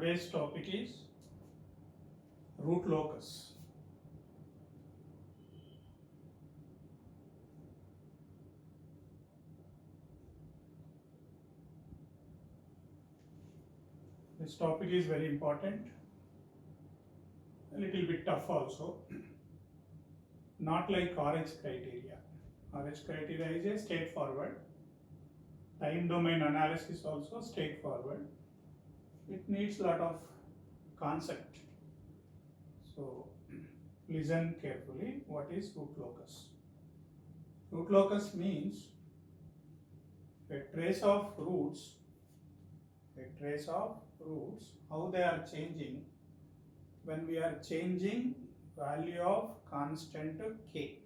Today's topic is root locus. This topic is very important, a little bit tough also, not like RH criteria. RH criteria is a straightforward. Time domain analysis also straightforward. It needs a lot of concept. So listen carefully. What is root locus? Root locus means a trace of roots, how they are changing when we are changing value of constant k.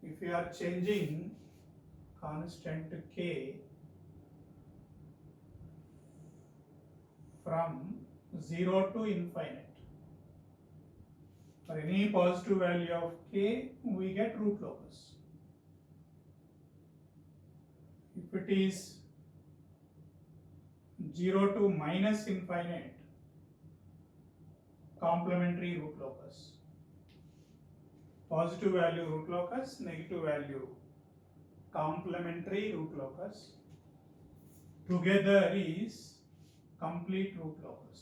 If we are changing constant k from 0 to infinite, for any positive value of k, we get root locus. If it is 0 to minus infinite, complementary root locus. Positive value root locus, negative value complementary root locus. Together is complete root locus.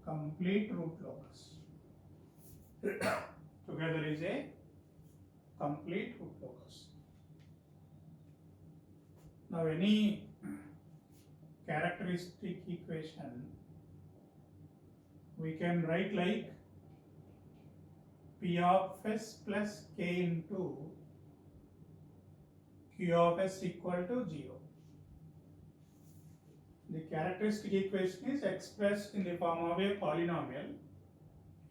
Complete root locus. Together is a complete root locus. Now any characteristic equation we can write like P of s plus k into Q of s equal to 0. The characteristic equation is expressed in the form of a polynomial.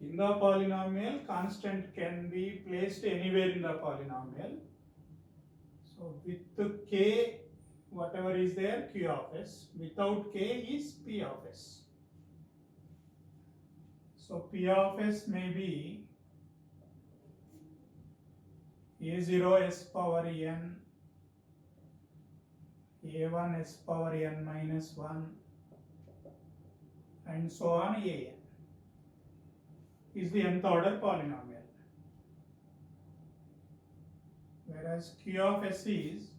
In the polynomial, constant can be placed anywhere in the polynomial. So with k, whatever is there, Q of s. Without k is P of s. So P of s may be a0 s power n, a1 s power n minus 1, and so on an is the nth order polynomial. Whereas Q of s is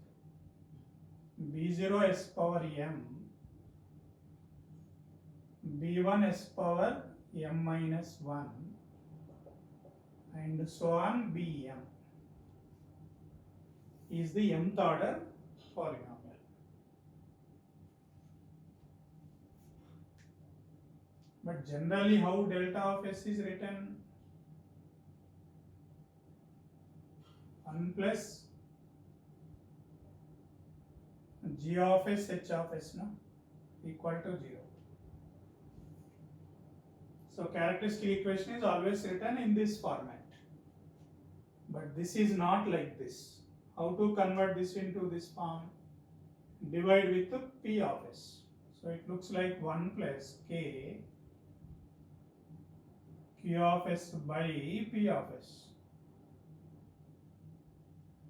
b0 s power m, b1 s power m minus 1, and so on bm is the mth order polynomial. But generally how delta of s is written? 1 plus g of s h of s no? Equal to 0. So characteristic equation is always written in this format. But this is not like this. How to convert this into this form? Divide with the P of s. So it looks like 1 plus k Q of s by P of s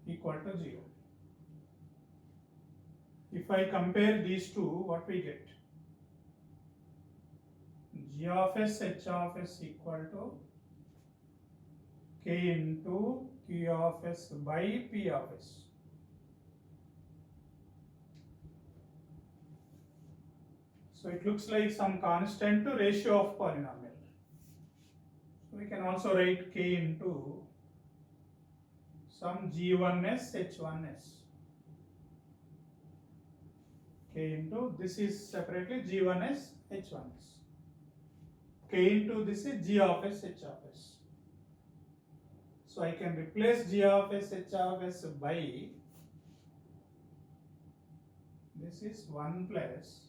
equal to 0. If I compare these two, what we get? G of s h of s equal to k into Q of s by P of s. So it looks like some constant to ratio of polynomial. So we can also write k into some g1s h1s. K into this is separately g1s h1s. K into this is g of s h of s. So I can replace g of s h of s by this is 1 plus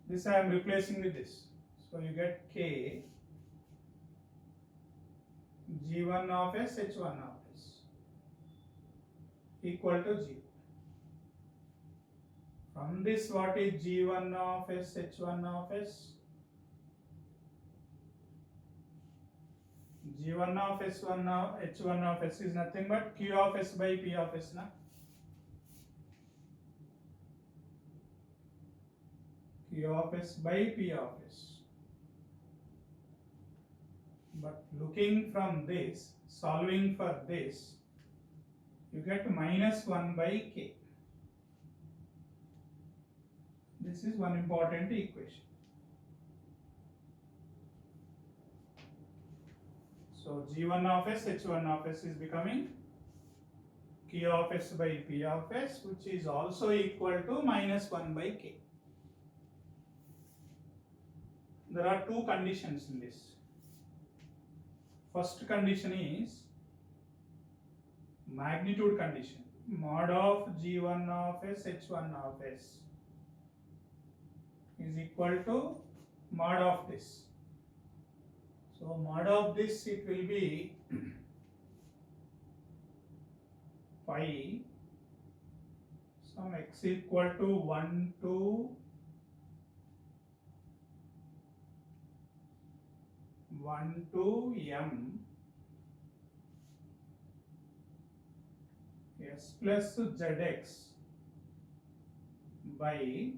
this I am replacing with this. So you get k g1 of s h1 of s equal to 0. From this, what is g1 of s h1 of s? g1 of s1 of h1 of s is nothing but q of s by p of s na. Q of S by P of S. But looking from this, solving for this, you get minus 1 by K. This is one important equation. So G1 of S, H1 of S is becoming Q of S by P of S, which is also equal to minus 1 by K. There are two conditions in this. First condition is magnitude condition. Mod of G1 of S, H1 of S is equal to mod of this. So mod of this, it will be phi some x equal to 1 to 1 to m s plus zx by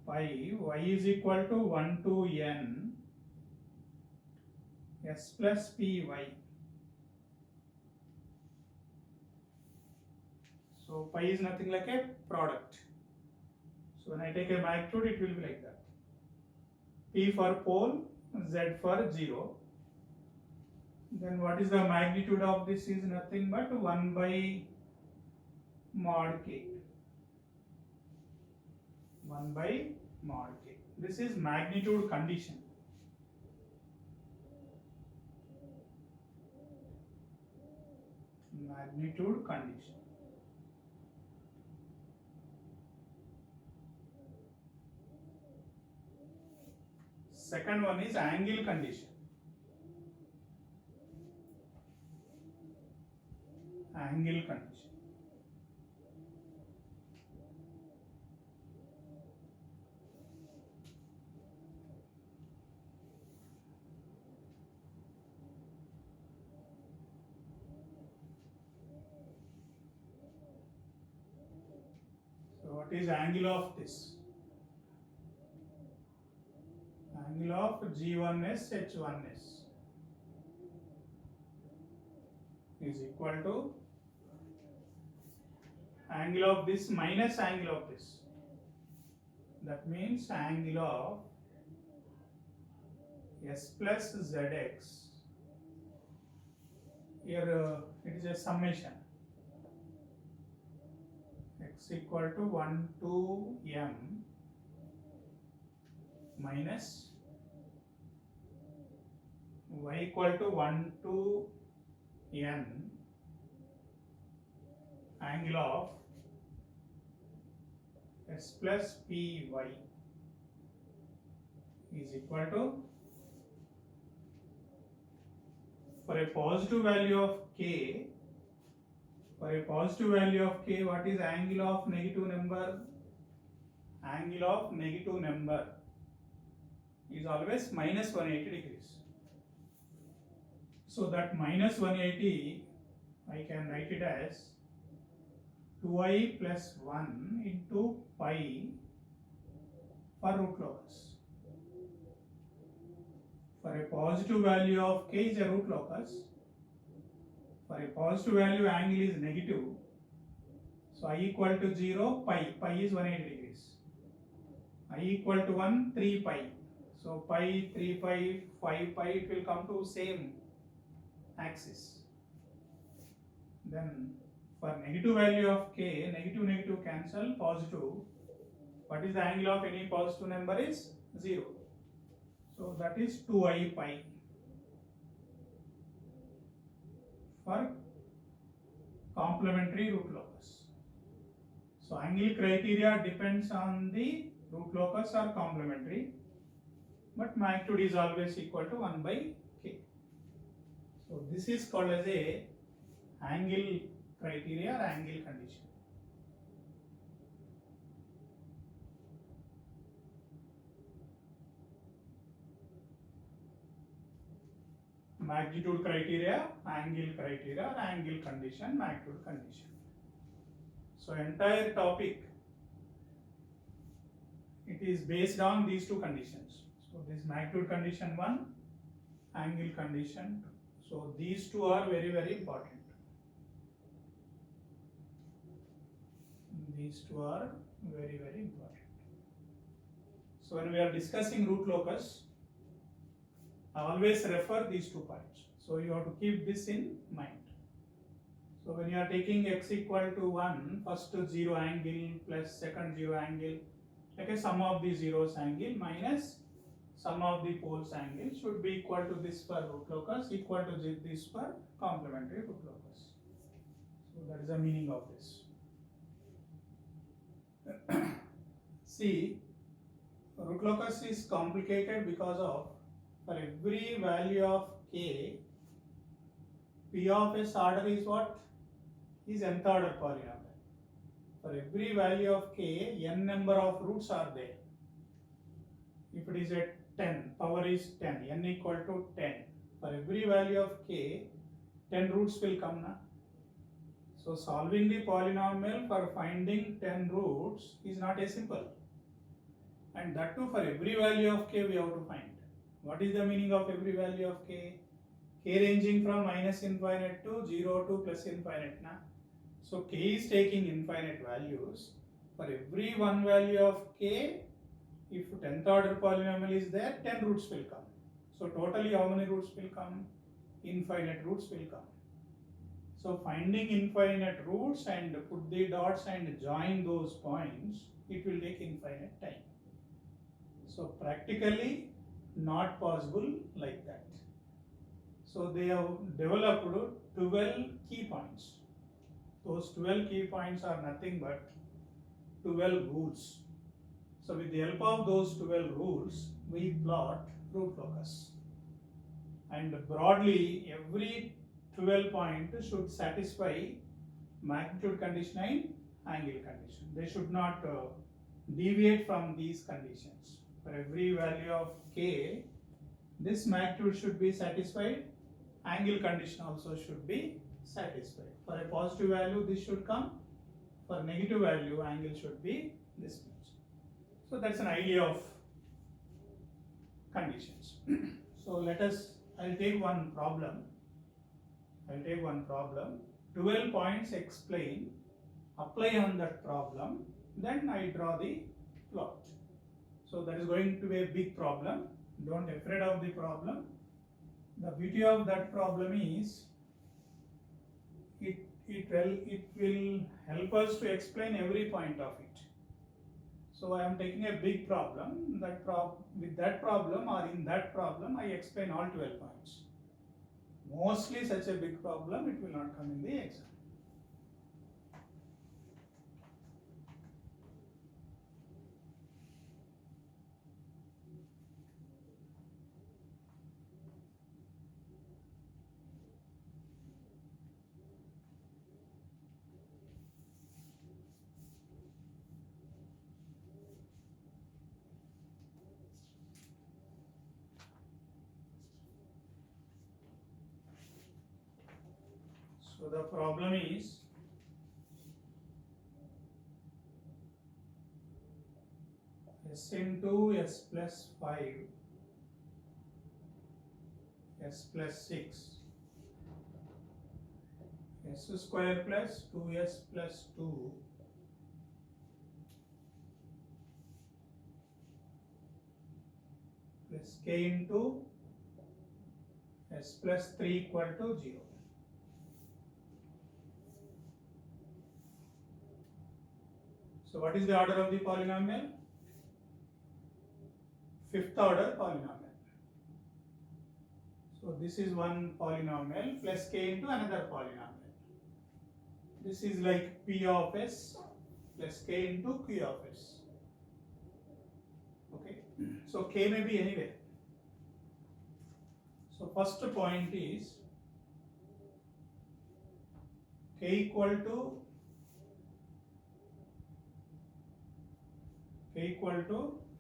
pi y is equal to 1 to n s plus py. So pi is nothing like a product. So when I take a magnitude, it will be like that. P for pole, Z for 0. Then what is the magnitude of this is nothing but 1 by mod k. 1 by mod k. This is magnitude condition. Magnitude condition. Second one is angle condition. Angle condition. So what is angle of this? Angle of G1s H1s is equal to angle of this minus angle of this. That means angle of S plus ZX. Here it is a summation. X equal to 1 to m minus y equal to 1 to n angle of S plus py is equal to, for a positive value of k, what is angle of negative number? Angle of negative number is always minus 180 degrees. So that minus 180, I can write it as 2i plus 1 into pi for root locus. For a positive value of k is a root locus. For a positive value, angle is negative. So I equal to 0, pi is 180 degrees. I equal to 1, 3 pi. So pi, 3 pi, 5 pi, it will come to same axis. Then for negative value of k, negative cancel, positive. What is the angle of any positive number is 0. So that is 2i pi for complementary root locus. So angle criteria depends on the root locus or complementary, but magnitude is always equal to 1 by k. So this is called as a angle criteria or angle condition. Magnitude criteria, angle criteria, or angle condition, magnitude condition. So entire topic it is based on these two conditions. So this magnitude condition 1, angle condition 2. So these two are very, very important. These two are very, very important. So when we are discussing root locus, I always refer these 2 points. So you have to keep this in mind. So when you are taking x equal to 1, first 0 angle plus second 0 angle, like a sum of the zeros angle minus sum of the poles angle should be equal to this for root locus, equal to this for complementary root locus. So that is the meaning of this. See, root locus is complicated because of, for every value of k, p of s order is what? Is nth order polynomial. For every value of k, n number of roots are there. If it is at 10, power is 10, n equal to 10. For every value of k, 10 roots will come now. So solving the polynomial for finding 10 roots is not as simple. And that too, for every value of k we have to find. What is the meaning of every value of k? K ranging from minus infinite to 0 to plus infinite. Na? So k is taking infinite values. For every one value of k, if 10th order polynomial is there, 10 roots will come. So totally how many roots will come? Infinite roots will come. So finding infinite roots and put the dots and join those points, it will take infinite time. So practically not possible like that. So they have developed 12 key points. Those 12 key points are nothing but 12 rules. So with the help of those 12 rules, we plot root locus. And broadly, every 12 point should satisfy magnitude condition and angle condition. They should not deviate from these conditions. For every value of k, this magnitude should be satisfied, angle condition also should be satisfied. For a positive value, this should come. For negative value, angle should be this much. So that's an idea of conditions. So I'll take one problem. 12 points explain, apply on that problem, then I draw the plot. So that is going to be a big problem. Don't be afraid of the problem. The beauty of that problem is it will help us to explain every point of it. So I am taking a big problem. With that problem or in that problem, I explain all 12 points. Mostly such a big problem, it will not come in the exam. So the problem is s into s plus 5, s plus 6, s square plus 2s plus 2, plus k into s plus 3 equal to 0. So what is the order of the polynomial? Fifth order polynomial. So this is one polynomial plus k into another polynomial. This is like p of s plus k into q of s. Okay. So k may be anywhere. So first point is k equal to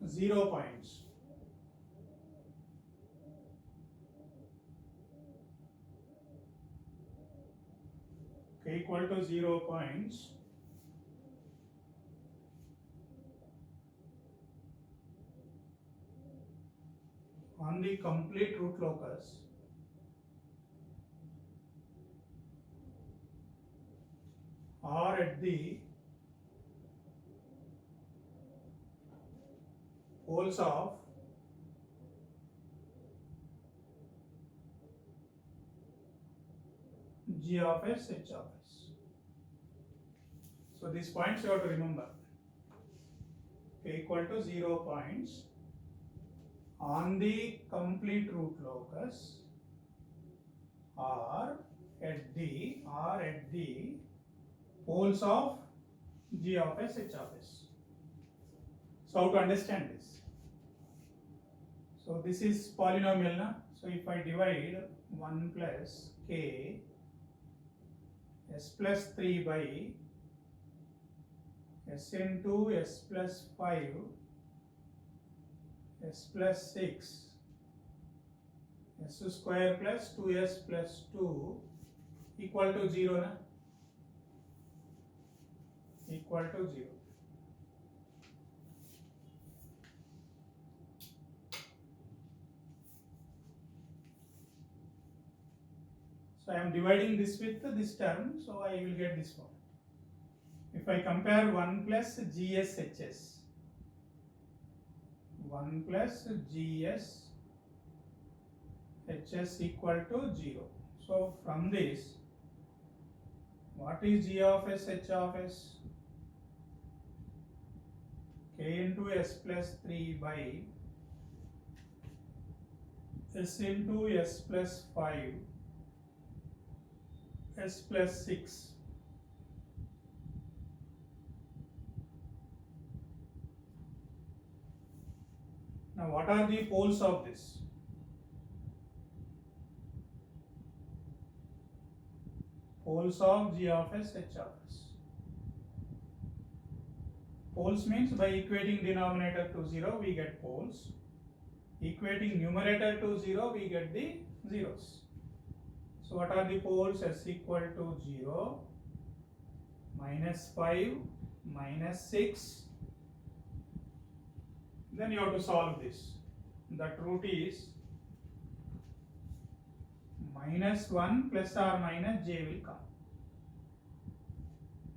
0 points. K equal to 0 points. on the complete root locus or at the poles of g of s, h of s. So these points you have to remember. K equal to 0 points on the complete root locus or at the poles of g of s, h of s. So how to understand this? So this is polynomial, na? So if I divide 1 plus k s plus 3 by s into s plus 5 s plus 6 s square plus 2s plus 2 equal to 0, na? Equal to 0. So I am dividing this with this term, so I will get this one. If I compare 1 plus GSHS, 1 plus GSHS equal to 0. So from this, what is G of S, H of S? K into S plus 3 by S into S plus 5 s plus 6. Now what are the poles of this? Poles of g of s, h of s. Poles means by equating denominator to 0 we get poles. Equating numerator to 0 we get the zeros. So what are the poles? S equal to 0, minus 5, minus 6. Then you have to solve this. That root is minus 1 plus or minus j will come.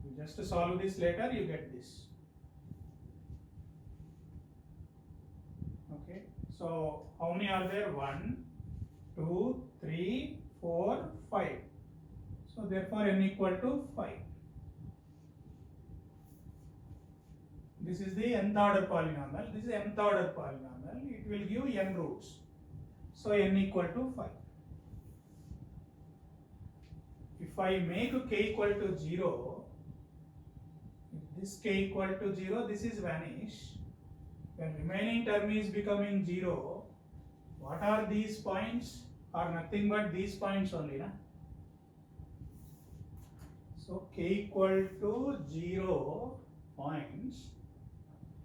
You just solve this later, you get this. Okay. So how many are there? 1, 2, 3, 4, 5. So therefore n equal to 5. This is the nth order polynomial. This is nth order polynomial. It will give n roots. So n equal to 5. If I make k equal to 0, if this k equal to 0, this is vanish. When remaining term is becoming 0, what are these points? Are nothing but these points only, na? So k equal to 0 points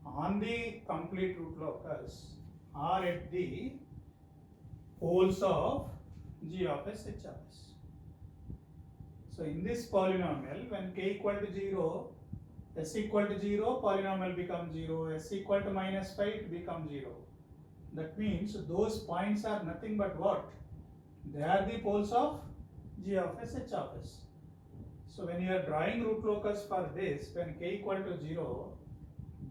on the complete root locus are at the poles of g of s, h of s. So in this polynomial, when k equal to 0, s equal to 0, polynomial becomes 0, s equal to minus 5, it becomes 0. That means those points are nothing but what? They are the poles of g of s, h of s. So when you are drawing root locus for this, when k equal to 0,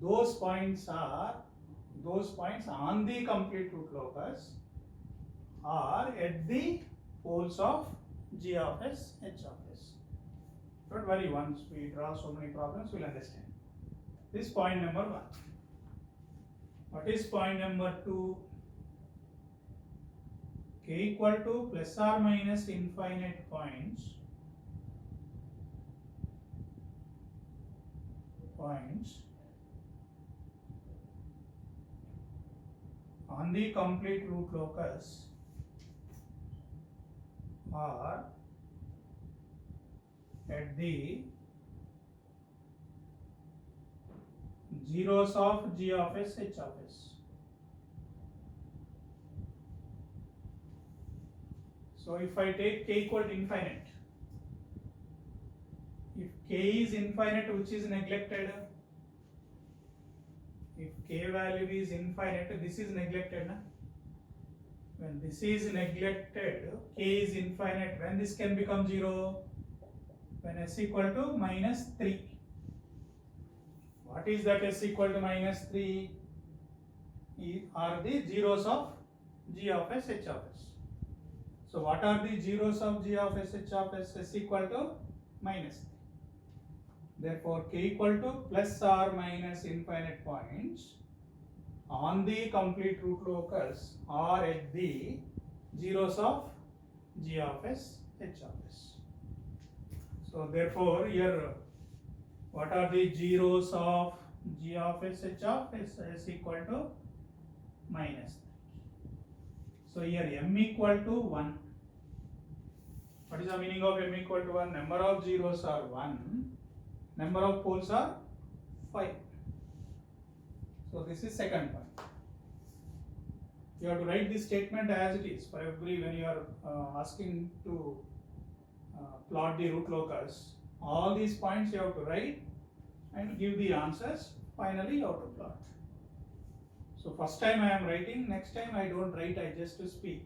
those points on the complete root locus are at the poles of g of s, h of s. Don't worry, once we draw so many problems, we'll understand. This is point number 1. What is point number 2? K equal to plus or minus infinite points on the complete root locus are at the zeros of g of s, h of s. So if I take k equal to infinite, if k is infinite, which is neglected? If k value is infinite, this is neglected, na? When this is neglected, k is infinite. When this can become 0? When s equal to minus 3. What is that s equal to minus 3? Are the zeros of g of s, h of s. So what are the zeros of g of s, h of s? S equal to minus 3. Therefore, k equal to plus or minus infinite points on the complete root locus or at the zeros of g of s, h of s. So therefore, here what are the zeros of g of s, h of s? S equal to minus 3. So here m equal to 1. What is the meaning of m equal to 1? Number of zeros are 1. Number of poles are 5. So this is second point. You have to write this statement as it is for every, when you are asking to plot the root locus. All these points you have to write and give the answers. Finally you have to plot. So first time I am writing, next time I don't write, I just speak.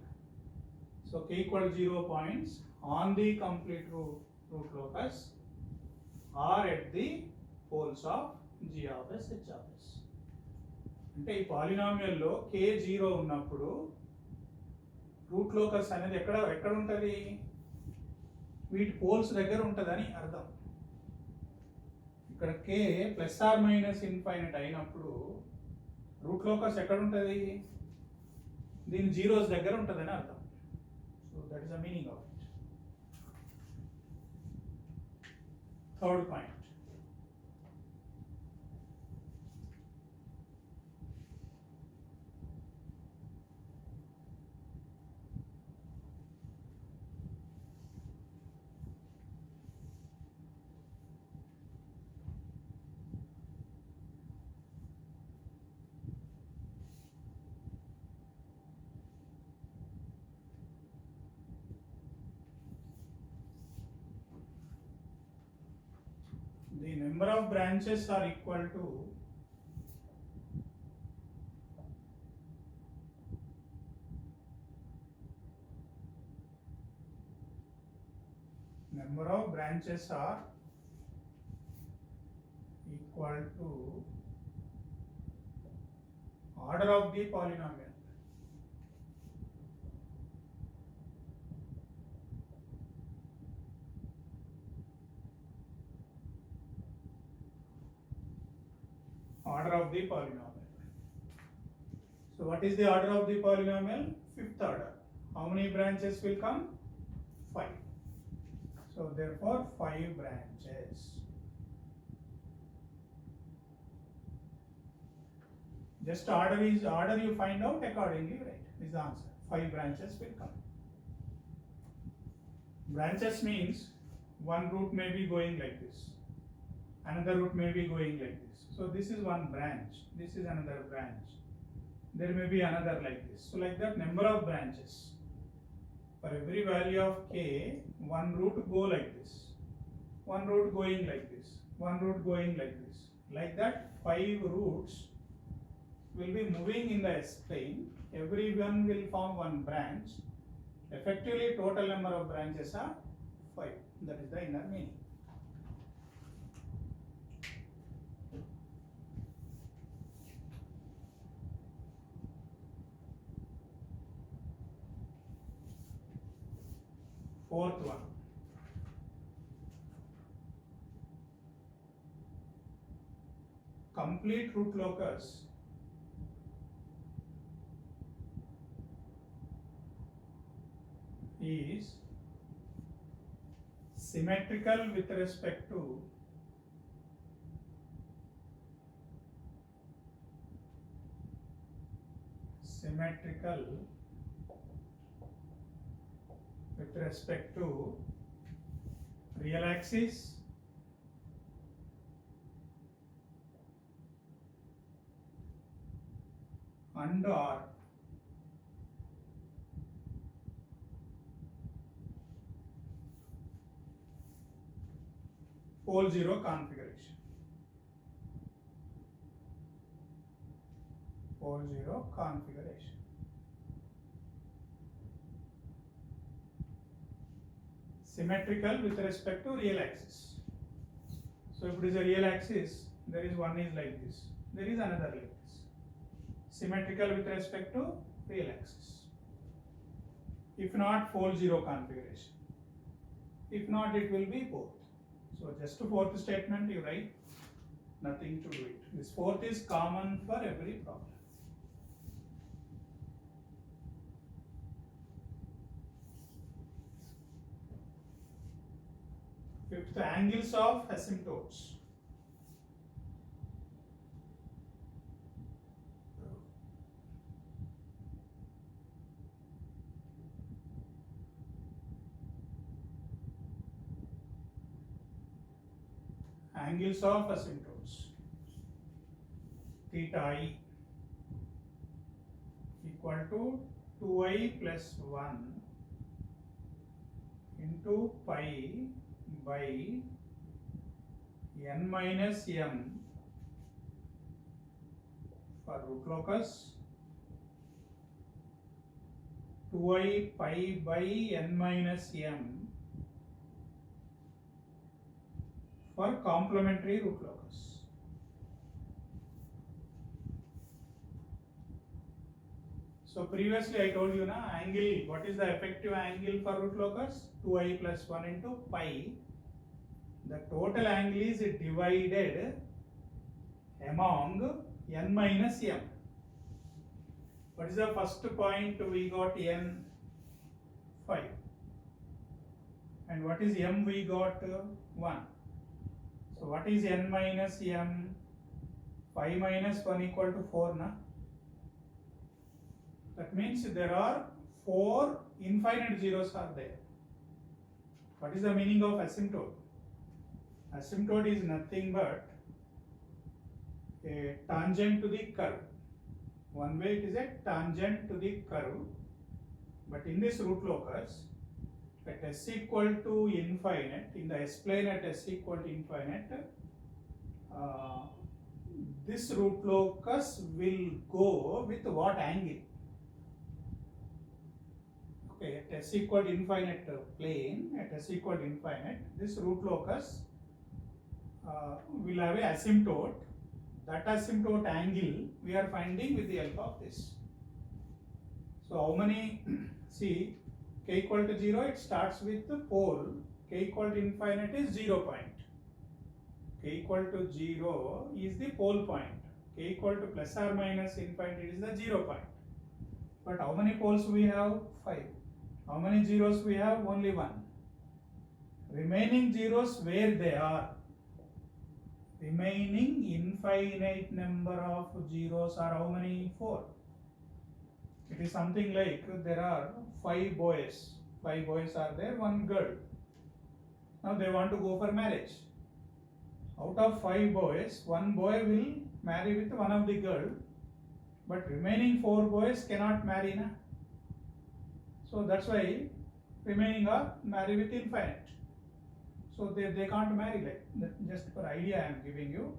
So k equal to 0 points on the complete root locus or at the poles of g of s, h of s. అంటే ఈ పాలినామియల్లో k 0 ఉన్నప్పుడు route locus అనేది ఎక్కడ ఉంటుంది? వీటి poles దగ్గర ఉంటుందని అర్థం. ఇక్కడ k plus or minus infinite అయినప్పుడు రూట్ లోకస్ ఎక్కడ ఉంటుంది? దీని జీరోస్ దగ్గర ఉంటుందని అర్థం. So that is the meaning of it. Third point. The number of branches are equal to order of the polynomial. Order of the polynomial. So what is the order of the polynomial? Fifth order. How many branches will come? 5. So therefore 5 branches. Just order you find out accordingly, right? Is the answer. 5 branches will come. Branches means one root may be going like this, another root may be going like this. So this is one branch, this is another branch. There may be another like this. So like that, number of branches. For every value of k, one root go like this, one root going like this, one root going like this. Like that, 5 roots will be moving in the S plane. Every one will form one branch. Effectively, total number of branches are 5. That is the inner meaning. Fourth one. Complete root locus is symmetrical with respect to real axis and or pole zero configuration. Pole zero configuration. symmetrical with respect to real axis. So if it is a real axis, there is one is like this, there is another like this. Symmetrical with respect to real axis. If not, fold zero configuration. If not, it will be both. So just to fourth statement you write, nothing to do it. This fourth is common for every problem. Fifth, angles of asymptotes. Angles of asymptotes. Theta I equal to 2i plus 1 into pi by n minus m for root locus, 2i pi by n minus m for complementary root locus. So previously I told you na angle, what is the effective angle for root locus? 2i plus 1 into pi. The total angle is divided among n minus m. What is the first point? We got n 5. And what is m? We got 1. So what is n minus m? 5 minus 1 equal to 4 na? That means there are 4 infinite zeros are there. What is the meaning of asymptote? Asymptote is nothing but a tangent to the curve. One way it is a tangent to the curve, but in this root locus at s equal to infinite, in the s-plane at s equal to infinite, this root locus will go with what angle? Okay, at s equal to infinite plane, at s equal to infinite, this root locus will have a asymptote. That asymptote angle we are finding with the help of this. So how many, see, k equal to 0, it starts with the pole, k equal to infinite is 0 point. K equal to 0 is the pole point. K equal to plus or minus infinite is the 0 point. But how many poles we have? 5. How many zeros we have? Only 1. Remaining zeros where they are? Remaining infinite number of zeros are how many? 4. It is something like there are 5 boys. 5 boys are there, 1 girl. Now they want to go for marriage. Out of 5 boys, 1 boy will marry with one of the girl, but remaining 4 boys cannot marry na. So that's why remaining are marry with infinite. So they can't marry, like just for idea I am giving you.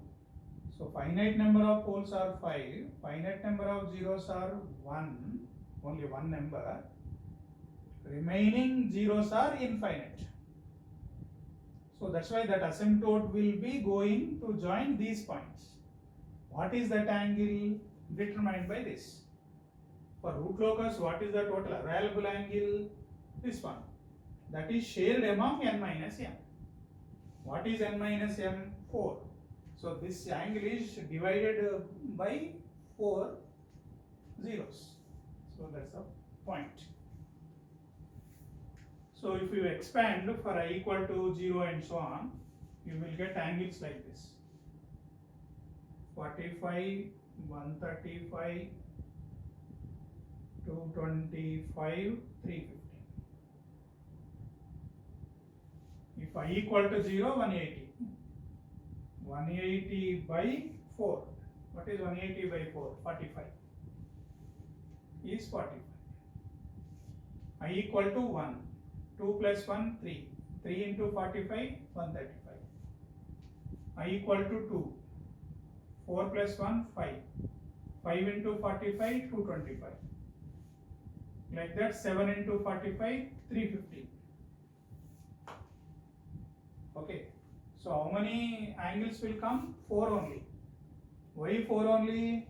So finite number of poles are 5, finite number of zeros are 1, only 1 number. Remaining zeros are infinite. So that's why that asymptote will be going to join these points. What is that angle? Determined by this. For root locus, what is the total available angle? This one. That is shared among n minus m. What is n minus m? 4. So this angle is divided by 4 zeros. So that's the point. So if you expand for I equal to 0 and so on, you will get angles like this. 45, 135, 225, 350. If I equal to 0, 180. 180 by 4. What is 180 by 4? 45. Is 45. I equal to 1. 2 plus 1, 3. 3 into 45, 135. I equal to 2. 4 plus 1, 5. 5 into 45, 225. Like that, 7 into 45, 350. Okay, so how many angles will come? 4 only. Why 4 only?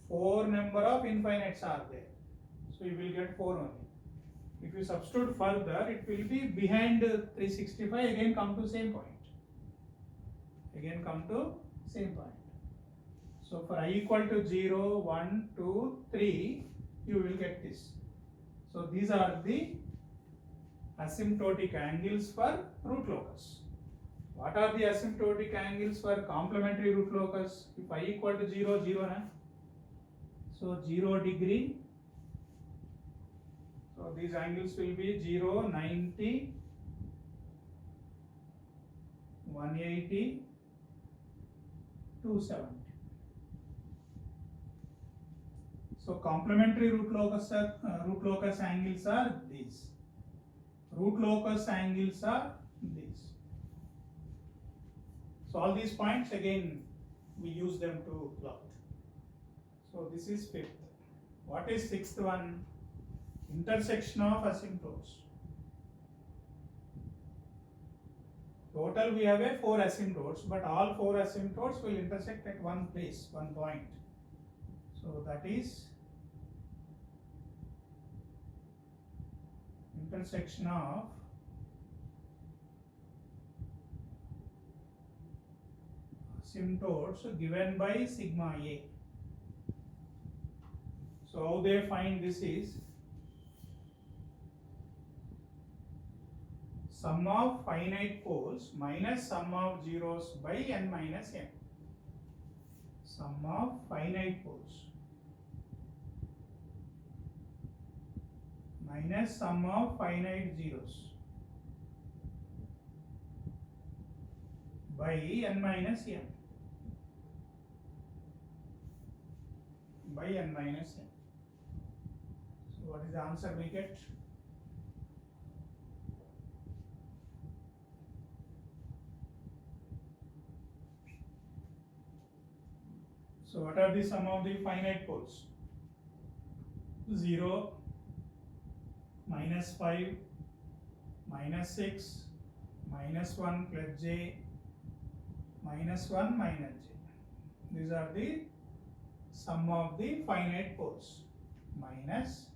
4 number of infinites are there, so you will get 4 only. If you substitute further, it will be behind 365, again come to same point. Again come to same point. So for I equal to 0, 1, 2, 3, you will get this. So these are the asymptotic angles for root locus. What are the asymptotic angles for complementary root locus? If I equal to 0, 0 na? So 0 degree. So these angles will be 0, 90, 180, 270. So complementary root locus angles are these. Root locus angles are these. So all these points again we use them to plot. So this is fifth. What is sixth one? Intersection of asymptotes. Total we have a 4 asymptotes, but all 4 asymptotes will intersect at one place, one point. So that is intersection of asymptotes given by sigma A. So how they find this is sum of finite poles minus sum of zeros by n minus n. Sum of finite poles minus sum of finite zeros by n minus n. By n minus n. So what is the answer we get? So what are the sum of the finite poles? 0, minus 5, minus 6, minus 1 plus j, minus 1 minus j. These are the sum of the finite poles minus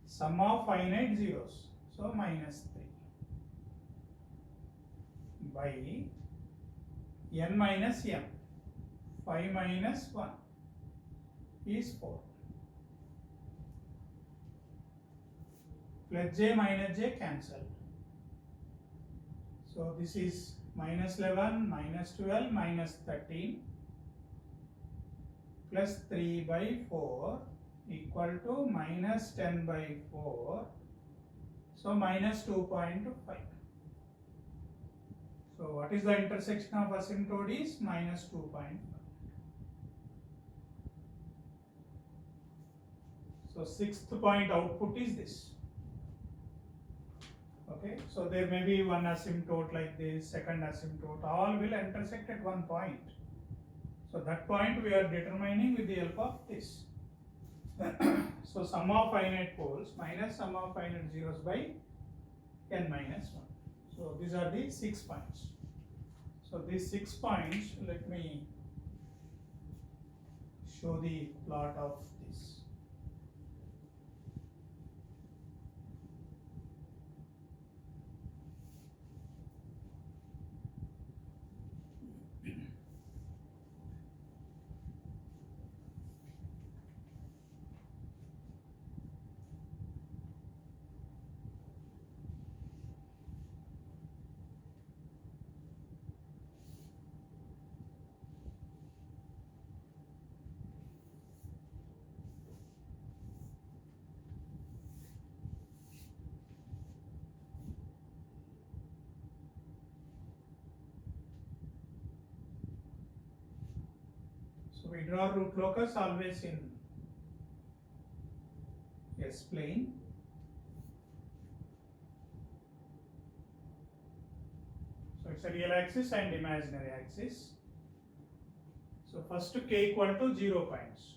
sum of finite zeros. So minus 3 by n minus m. 5 minus 1 is 4. Plus j minus j cancel. So this is minus 11, minus 12, minus 13 plus 3 by 4 equal to minus 10 by 4. So minus 2.5. So what is the intersection of asymptote is minus 2.5. So sixth point output is this. Okay, so there may be one asymptote like this, second asymptote, all will intersect at one point. So that point we are determining with the help of this. So sum of finite poles minus sum of finite zeros by n minus 1. So these are the 6 points. So these 6 points, let me show the plot of this. So we draw root locus always in S plane. So it's a real axis and imaginary axis. So first k equal to 0 points.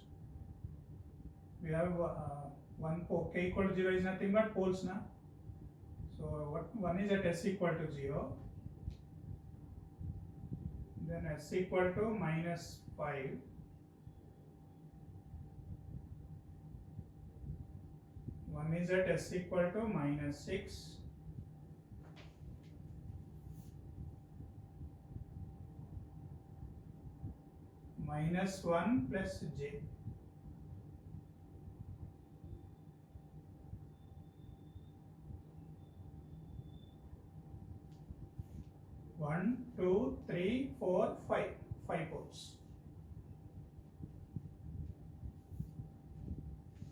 We have one pole, k equal to 0 is nothing but poles na. So one is at S equal to 0, then s equal to minus 5, one is at s equal to minus 6, minus 1 plus j. One, two, three, four, five. 5 poles.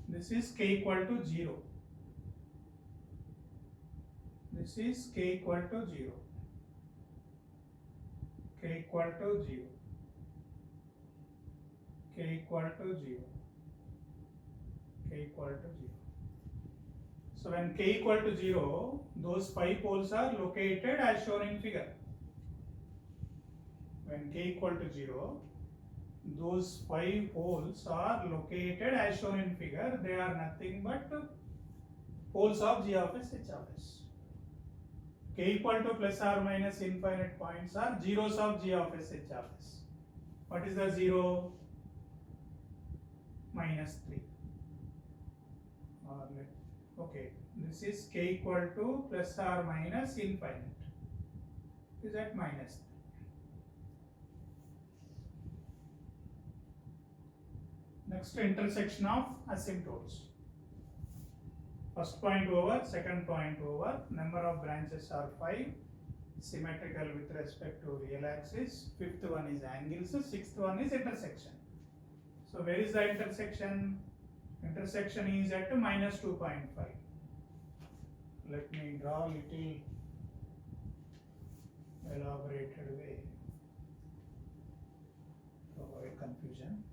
This is k equal to 0. This is k equal to 0. K equal to 0. K equal to 0. K equal to 0. So when k equal to 0, those 5 poles are located as shown in figure. When k equal to 0, those 5 poles are located as shown in figure. They are nothing but poles of g of s, h of s. K equal to plus or minus infinite points are zeros of g of s, h of s. What is the 0? Minus 3. Okay, this is k equal to plus or minus infinite. Is at minus 3. Next, intersection of asymptotes. First point over, second point over, number of branches are 5, symmetrical with respect to real axis, fifth one is angles, sixth one is intersection. So where is the intersection? Intersection is at minus 2.5. Let me draw a little elaborated way to avoid confusion.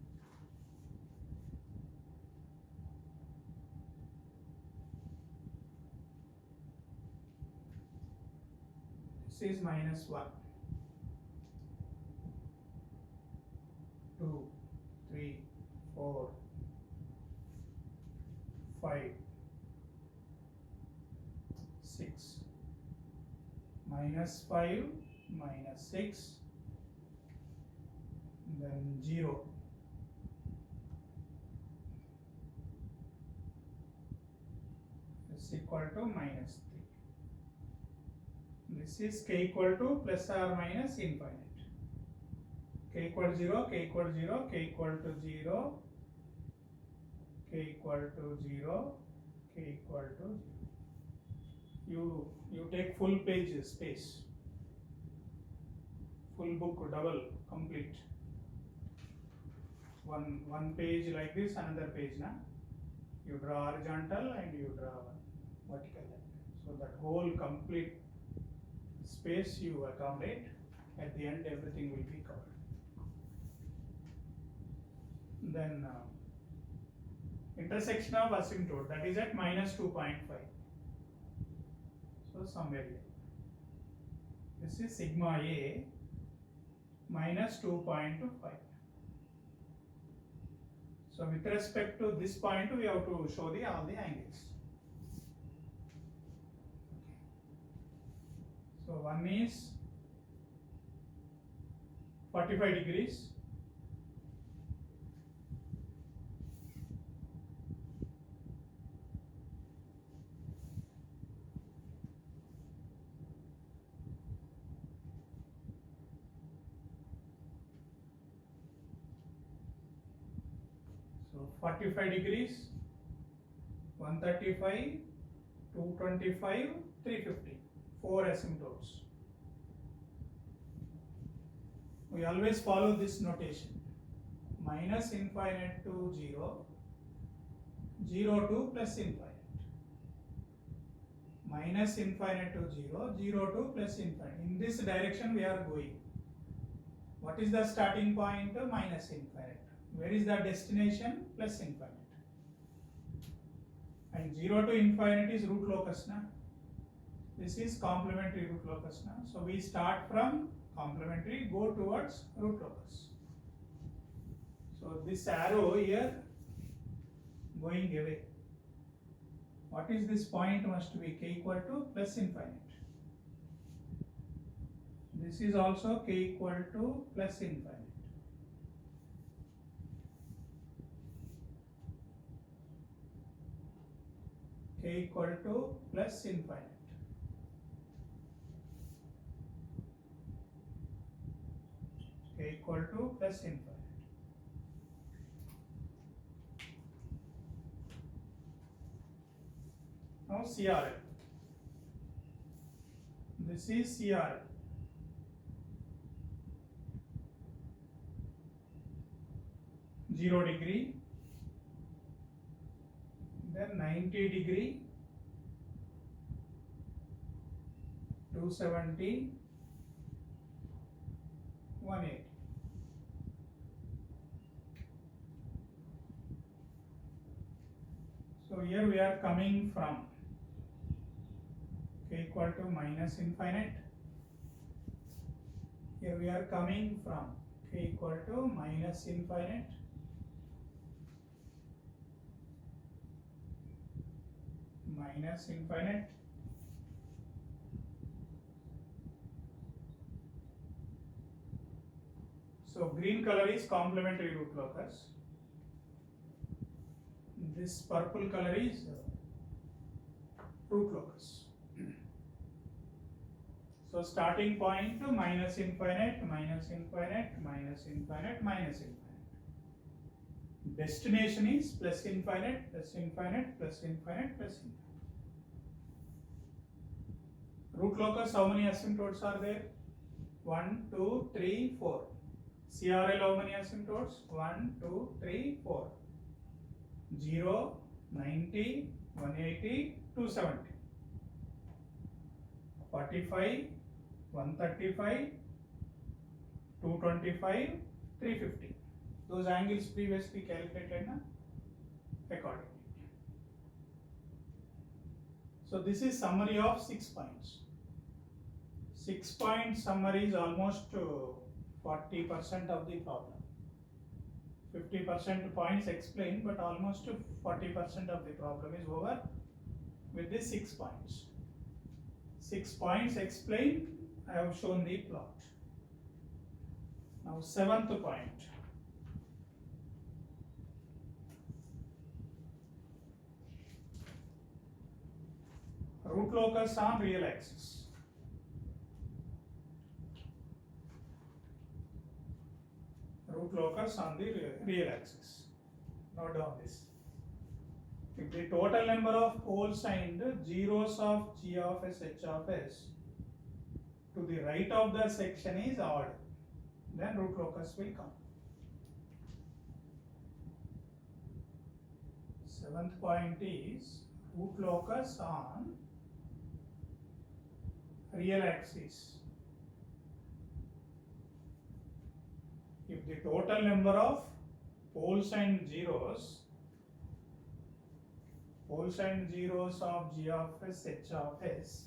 This is minus 1, 2, 3, 4, 5, 6, minus 5, minus 6, then 0. Is equal to minus 3. This is k equal to plus or minus infinite. K equal to 0, k equal to 0, k equal to 0, k equal to 0, k equal to 0. You take full page space, full book, double, complete. One page like this, another page na. You draw horizontal and you draw vertical. So that whole complete space you accommodate. At the end, everything will be covered. Then intersection of asymptote, that is at minus 2.5. So somewhere here. This is sigma A minus 2.5. So with respect to this point, we have to show all the angles. So one is 45 degrees. So 45 degrees, 135, 225, 350. 4 asymptotes. We always follow this notation: minus infinite to 0, 0 to plus infinite. Minus infinite to 0, 0 to plus infinite. In this direction we are going. What is the starting point? Minus infinite. Where is the destination? Plus infinite. And 0 to infinite is root locus na. This is complementary root locus now. So we start from complementary, go towards root locus. So this arrow here going away. What is this point? Must be k equal to plus infinite. This is also k equal to plus infinite. K equal to plus infinite. K equal to plus infinite. Now CRL. This is CRL. Zero degree, then 90 degree, 270, 180. So here we are coming from k equal to minus infinite. Here we are coming from k equal to minus infinite. Minus infinite. So green color is complementary root locus. This purple color is root locus. So starting point to minus infinite, minus infinite, minus infinite, minus infinite. Destination is plus infinite, plus infinite, plus infinite, plus infinite. Root locus, how many asymptotes are there? 1, 2, 3, 4. CRL, how many asymptotes? 1, 2, 3, 4. 0, 90, 180, 270. 45, 135, 225, 350. Those angles previously calculated accordingly. So this is summary of 6 points. 6-point summary is almost 40% of the problem. 50% points explained, but almost 40% of the problem is over with the 6 points. 6 points explained, I have shown the plot. Now 7th point. Root locus on real axis. Root locus on the real axis. Note down this. If the total number of poles and zeros of G of S, H of S to the right of the section is odd, then root locus will come. 7th point is root locus on real axis. If the total number of poles and zeros of G of S, H of S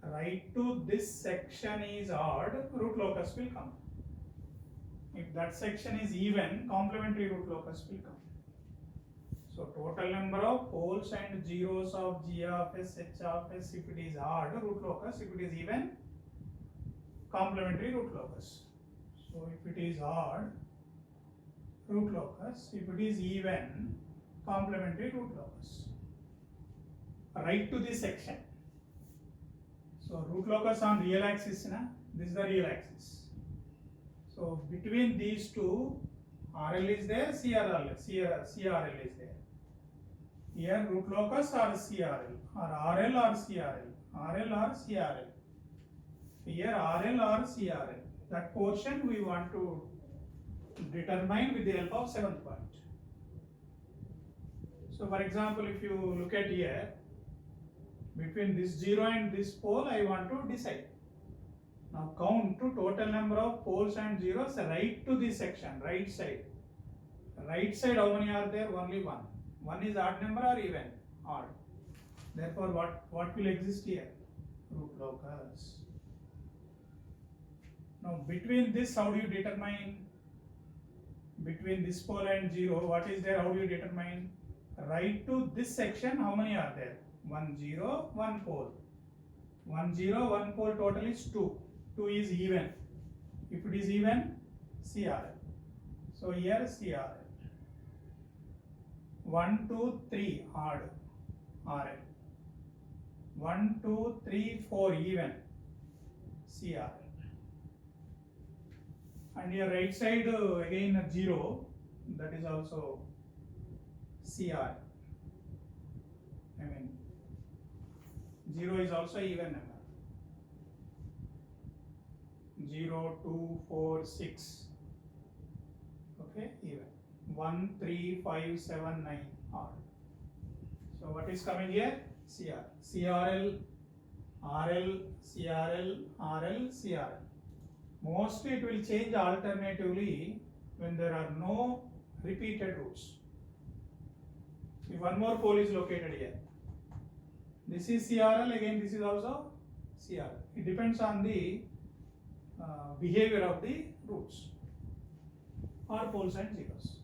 right to this section is odd, root locus will come. If that section is even, complementary root locus will come. So total number of poles and zeros of G of S, H of S, if it is odd, root locus; if it is even, complementary root locus. So if it is odd, root locus; if it is even, complementary root locus. Right to this section. So root locus on real axis, this is the real axis. So between these two, RL is there, CRL is there. Here root locus or CRL, or RL or CRL, RL or CRL. Here RL or CRL. That portion we want to determine with the help of 7th point. So for example, if you look at here, between this 0 and this pole, I want to decide. Now count to total number of poles and zeros right to this section, right side. Right side, how many are there? Only 1. 1 is odd number or even? Odd. Therefore, what will exist here? Root locus. Now between this, how do you determine? Between this pole and 0, what is there? How do you determine? Right to this section, how many are there? 1, 0, 1 pole. 1, 0, 1 pole, total is 2. 2 is even. If it is even, CRL. So here CRL. 1, 2, 3 odd, RL. 1, 2, 3, 4 even, CRL. And your right side again 0, that is also CR. I mean 0 is also even number. 0, 2, 4, 6. Okay, even. 1, 3, 5, 7, 9 odd. So what is coming here? CR. CRL, RL, CRL, RL, CRL. Mostly it will change alternatively when there are no repeated roots. If one more pole is located here, this is CRL, again this is also CRL. It depends on the behavior of the roots or poles and zeros.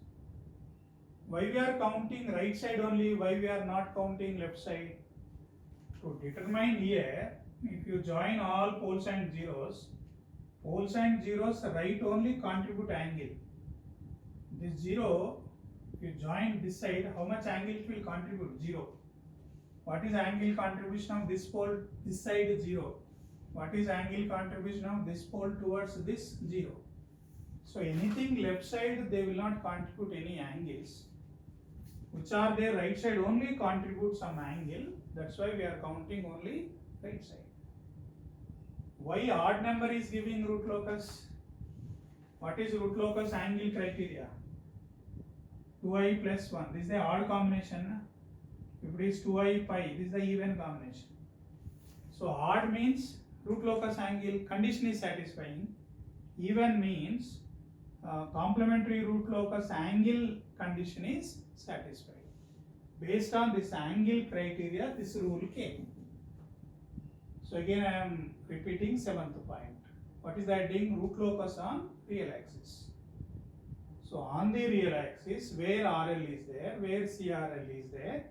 Why we are counting right side only, why we are not counting left side? To determine here, if you join all poles and zeros right only contribute angle. This 0, if you join this side, how much angle it will contribute? 0. What is angle contribution of this pole? This side 0. What is angle contribution of this pole towards this? 0. So anything left side, they will not contribute any angles. Which are there right side only contribute some angle. That's why we are counting only right side. Why odd number is giving root locus? What is root locus angle criteria? 2i plus 1. This is the odd combination. If it is 2i pi, this is the even combination. So odd means root locus angle condition is satisfying. Even means complementary root locus angle condition is satisfied. Based on this angle criteria, this rule came. So again I am repeating 7th point. What is that doing? Root locus on real axis. So on the real axis, where RL is there, where CRL is there,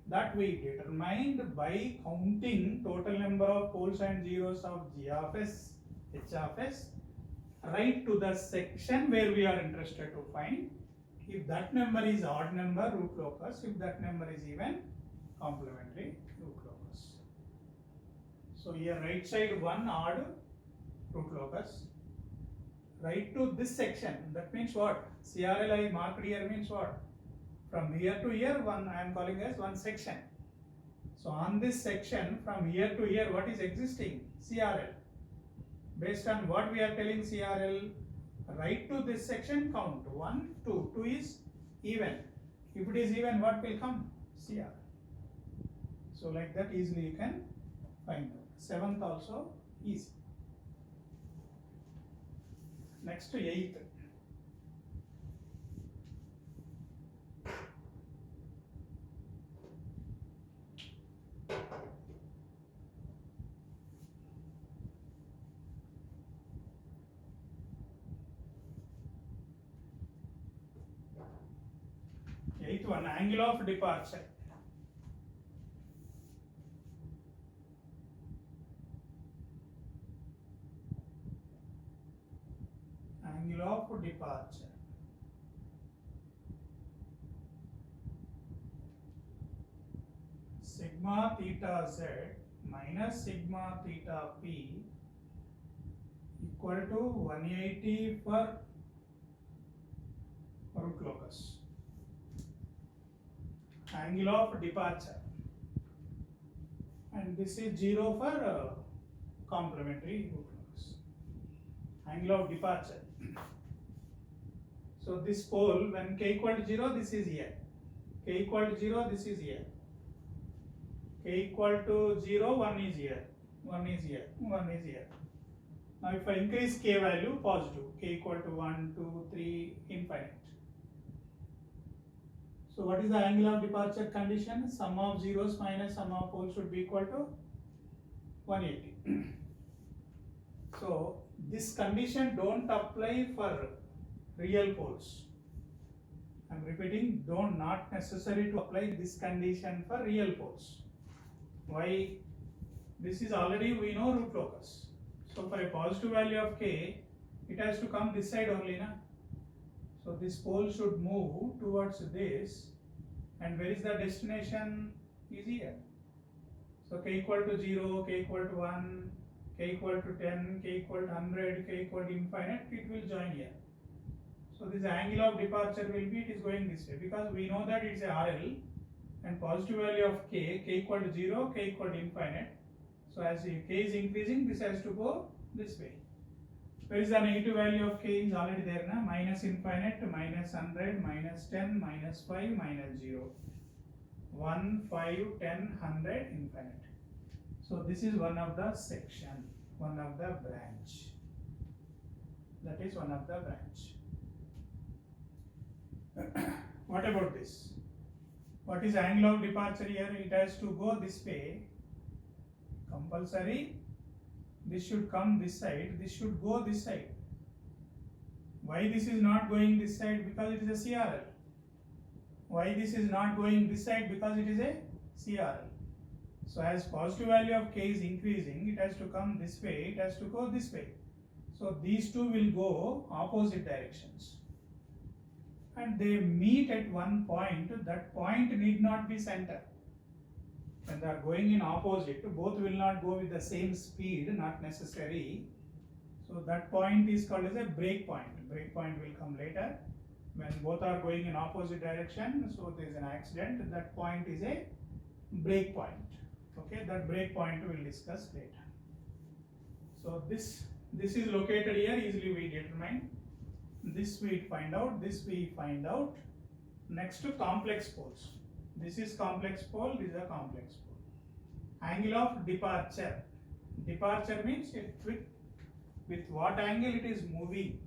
that we determined by counting total number of poles and zeros of G of S, H of S, right to the section where we are interested to find. If that number is odd number, root locus. If that number is even, complementary root locus. So here right side 1 odd, root locus. Right to this section, that means what? CRL I marked here means what? From here to here, one I am calling as one section. So on this section, from here to here, what is existing? CRL. Based on what we are telling CRL, right to this section count 1, 2. 2 is even. If it is even, what will come? CR. So like that easily you can find out. 7th also easy. Next to 8th. Eighth one, angle of departure. Angle of departure. Sigma theta z minus sigma theta p equal to 180 for root locus. Angle of departure, and this is 0 for complementary root locus. Angle of departure. So this pole, when k equal to 0, this is here. K equal to 0, this is here. K equal to 0, 1 is here. 1 is here. 1 is here. Now if I increase k value positive, k equal to 1, 2, 3, infinite. So what is the angle of departure condition? Sum of zeros minus sum of poles should be equal to 180. So this condition don't apply for real poles. I am repeating, not necessary to apply this condition for real poles. Why? This is already we know root locus. So for a positive value of k, it has to come this side only, na? So this pole should move towards this, and where is the destination? Is here. So k equal to 0, k equal to 1, k equal to 10, k equal to 100, k equal to infinite, it will join here. So this angle of departure will be, it is going this way, because we know that it is a RL, and positive value of k equal to 0, k equal to infinite. So as k is increasing, this has to go this way. Where is the negative value of k? Is already there, na? Minus infinite, minus 100, minus 10, minus 5, minus 0. 1, 5, 10, 100, infinite. So this is one of the section, one of the branch. That is one of the branch. What about this? What is angle of departure here? It has to go this way. Compulsory. This should come this side. This should go this side. Why this is not going this side? Because it is a CRL. Why this is not going this side? Because it is a CRL. So as positive value of k is increasing, it has to come this way, it has to go this way. So these two will go opposite directions. And they meet at one point. That point need not be center. When they are going in opposite, both will not go with the same speed, not necessary. So that point is called as a break point. Break point will come later. When both are going in opposite direction, so there is an accident, that point is a break point. Okay, that break point we will discuss later. So this is located here, easily we determine. This we find out, this we find out. Next to complex poles. This is complex pole, this is a complex pole. Angle of departure. Departure means with what angle it is moving.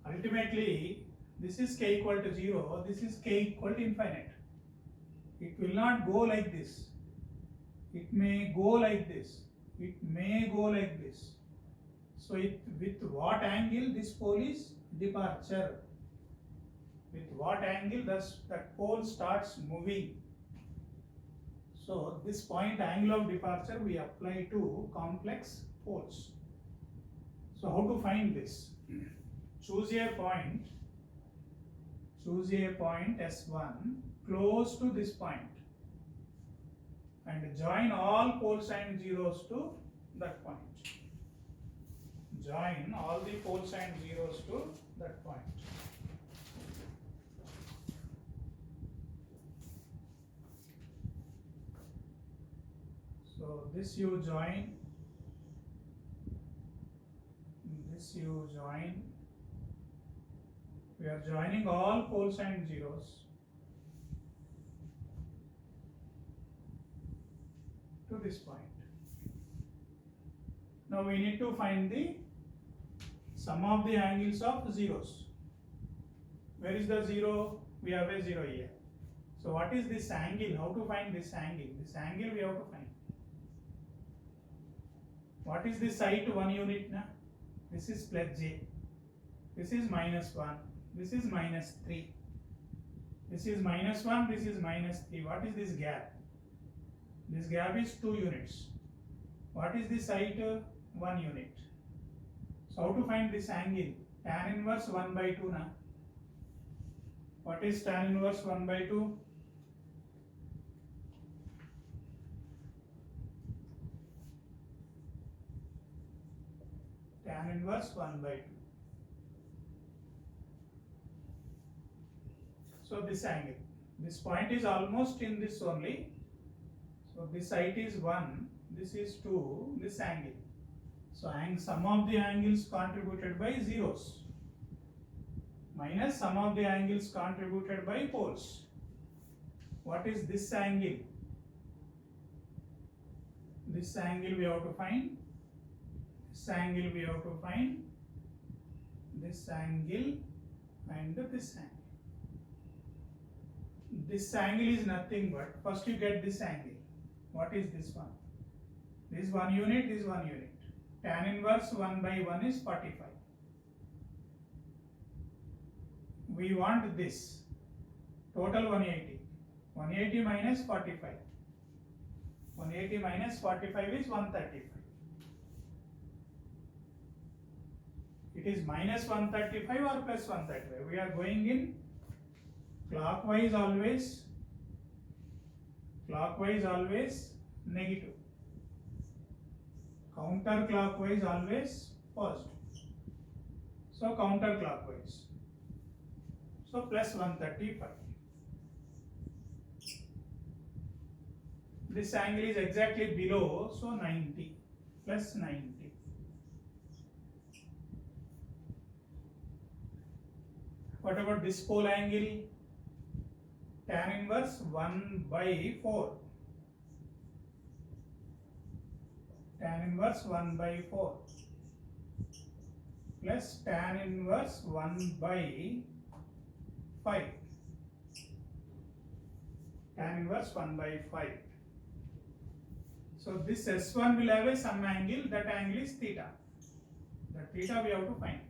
Ultimately, this is k equal to 0, this is k equal to infinite. It will not go like this. It may go like this. It may go like this. So with what angle this pole is departure? With what angle that pole starts moving? So this point angle of departure we apply to complex poles. So how to find this? Choose a point S1 close to this point and join all pole sign zeros to that point. Join all the pole sign zeros to that point. So this you join, this you join. We are joining all pole sign zeros to this point. Now we need to find the sum of the angles of zeros. Where is the zero? We have a 0 here. So what is this angle? How to find this angle? This angle we have to find. What is the site 1 unit? Na? This is plus j. This is minus 1. This is minus 3. This is minus 1. This is minus 3. What is this gap? This gap is 2 units. What is the site? 1 unit. So how to find this angle? Tan inverse 1 by 2 na? What is tan inverse 1 by 2? Tan inverse 1 by 2. So this angle. This point is almost in this only. So this site is 1, this is 2, this angle. So sum of the angles contributed by zeros minus sum of the angles contributed by poles. What is this angle? This angle we have to find. This angle we have to find. This angle and this angle. This angle is nothing but, first you get this angle. What is this one? This 1 unit is 1 unit. Tan inverse 1 by 1 is 45. We want this. Total 180. 180 minus 45. 180 minus 45 is 135. It is minus 135 or plus 135. We are going in clockwise always negative, counterclockwise always positive. So counterclockwise. So plus 135. This angle is exactly below, so 90, plus 90. What about this pole angle? Tan inverse 1 by 4. Tan inverse 1 by 4 plus tan inverse 1 by 5. Tan inverse 1 by 5. So this S1 will have a some angle, that angle is theta. That theta we have to find.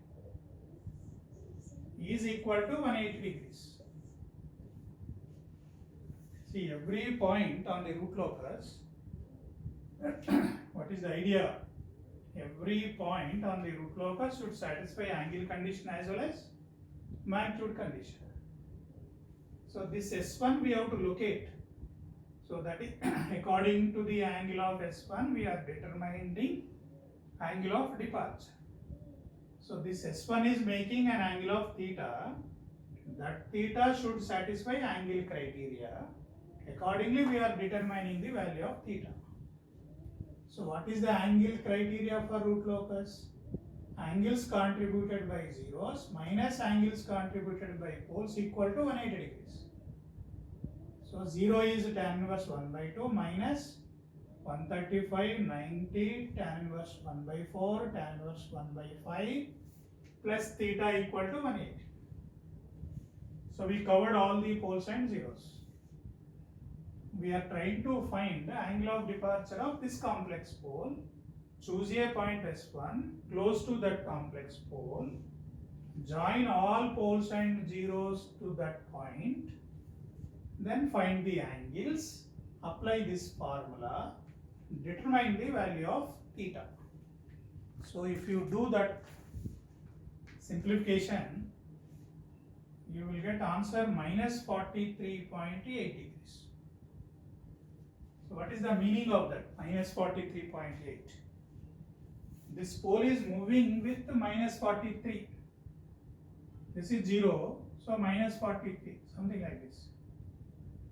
Is equal to 180 degrees. See, every point on the root locus, what is the idea? Every point on the root locus should satisfy angle condition as well as magnitude condition. So this S1 we have to locate. So that is according to the angle of S1 we are determining the angle of departure. So this S1 is making an angle of theta. That theta should satisfy angle criteria. Accordingly we are determining the value of theta. So what is the angle criteria for root locus? Angles contributed by zeros minus angles contributed by poles equal to 180 degrees. So 0 is tan inverse 1 by 2 minus 135, 90, tan inverse 1 by 4, tan inverse 1 by 5 plus theta equal to 180. So we covered all the poles and zeros. We are trying to find the angle of departure of this complex pole. Choose a point S1 close to that complex pole. Join all poles and zeros to that point. Then find the angles. Apply this formula. Determine the value of theta. So if you do that simplification, you will get answer minus 43.8 degrees. So what is the meaning of that? Minus 43.8. This pole is moving with minus 43. This is 0, so minus 43, something like this.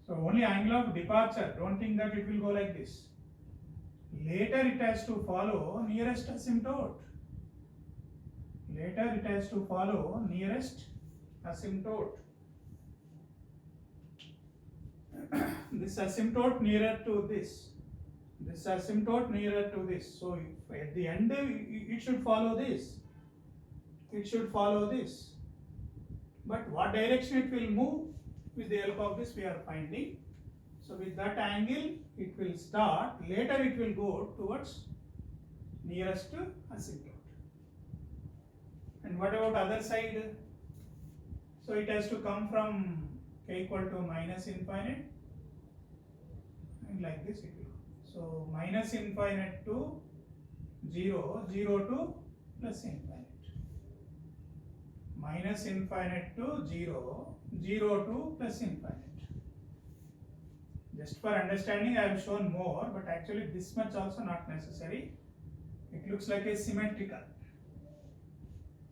So only angle of departure, don't think that it will go like this. Later it has to follow nearest asymptote. Later it has to follow nearest asymptote. This asymptote nearer to this. This asymptote nearer to this. So at the end it should follow this. It should follow this. But what direction it will move, with the help of this we are finding. So with that angle it will start, later it will go towards nearest asymptote. And what about other side? So it has to come from k equal to minus infinite, and like this it will go. So minus infinite to 0, 0 to plus infinite. Minus infinite to 0, 0 to plus infinite. Just for understanding I have shown more, but actually this much also not necessary. It looks like a symmetrical.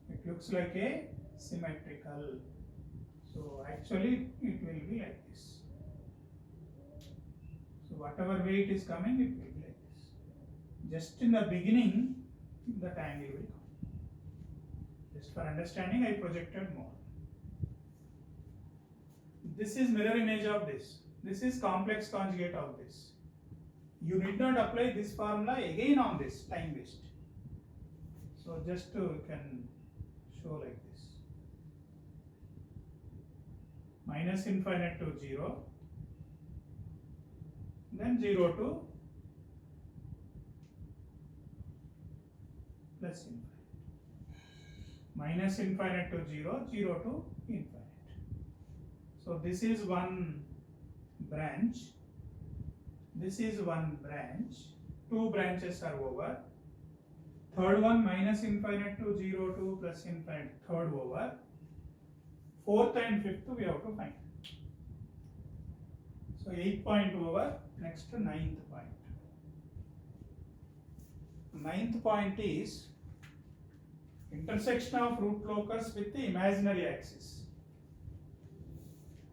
It looks like a symmetrical. So actually it will be like this. So whatever way it is coming, it will be like this. Just in the beginning, that angle will come. Just for understanding, I projected more. This is mirror image of this. This is complex conjugate of this. You need not apply this formula again on this, time waste. So just you can show like this. Minus infinite to 0, then 0 to plus infinite. Minus infinite to 0, 0 to infinite. So this is one branch, this is one branch, two branches are over. third one minus infinite to 0 to plus infinite, third over. Fourth and fifth we have to find. So 8 point over, next to ninth point. Ninth point is intersection of root locus with the imaginary axis.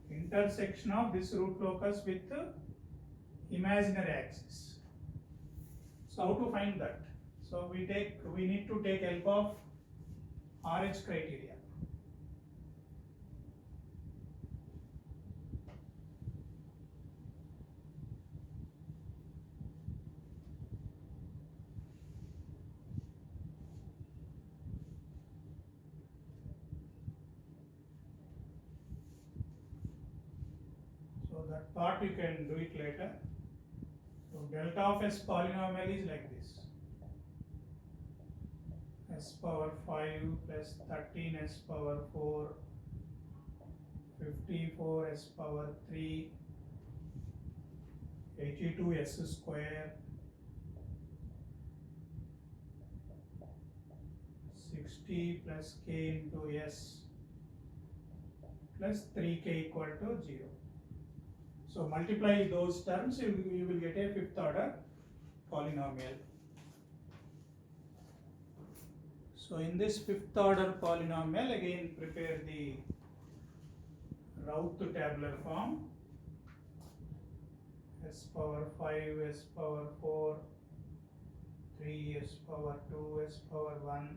Intersection of this root locus with the imaginary axis. So how to find that? So we need to take help of RH criteria. So that part you can do it later. So delta of S polynomial is like this. S power 5 plus 13 S power 4, 54 S power 3, 82 S square, 60 plus K into S plus 3K equal to 0. So multiply those terms, you will get a fifth order polynomial. So in this fifth order polynomial, again prepare the Routh tabular form. S power 5, S power 4, 3, S power 2, S power 1,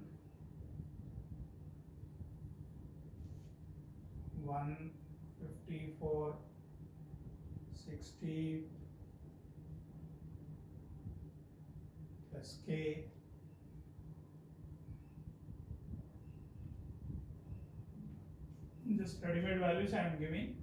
1, 54, 60 plus K, just ready-made values I am giving.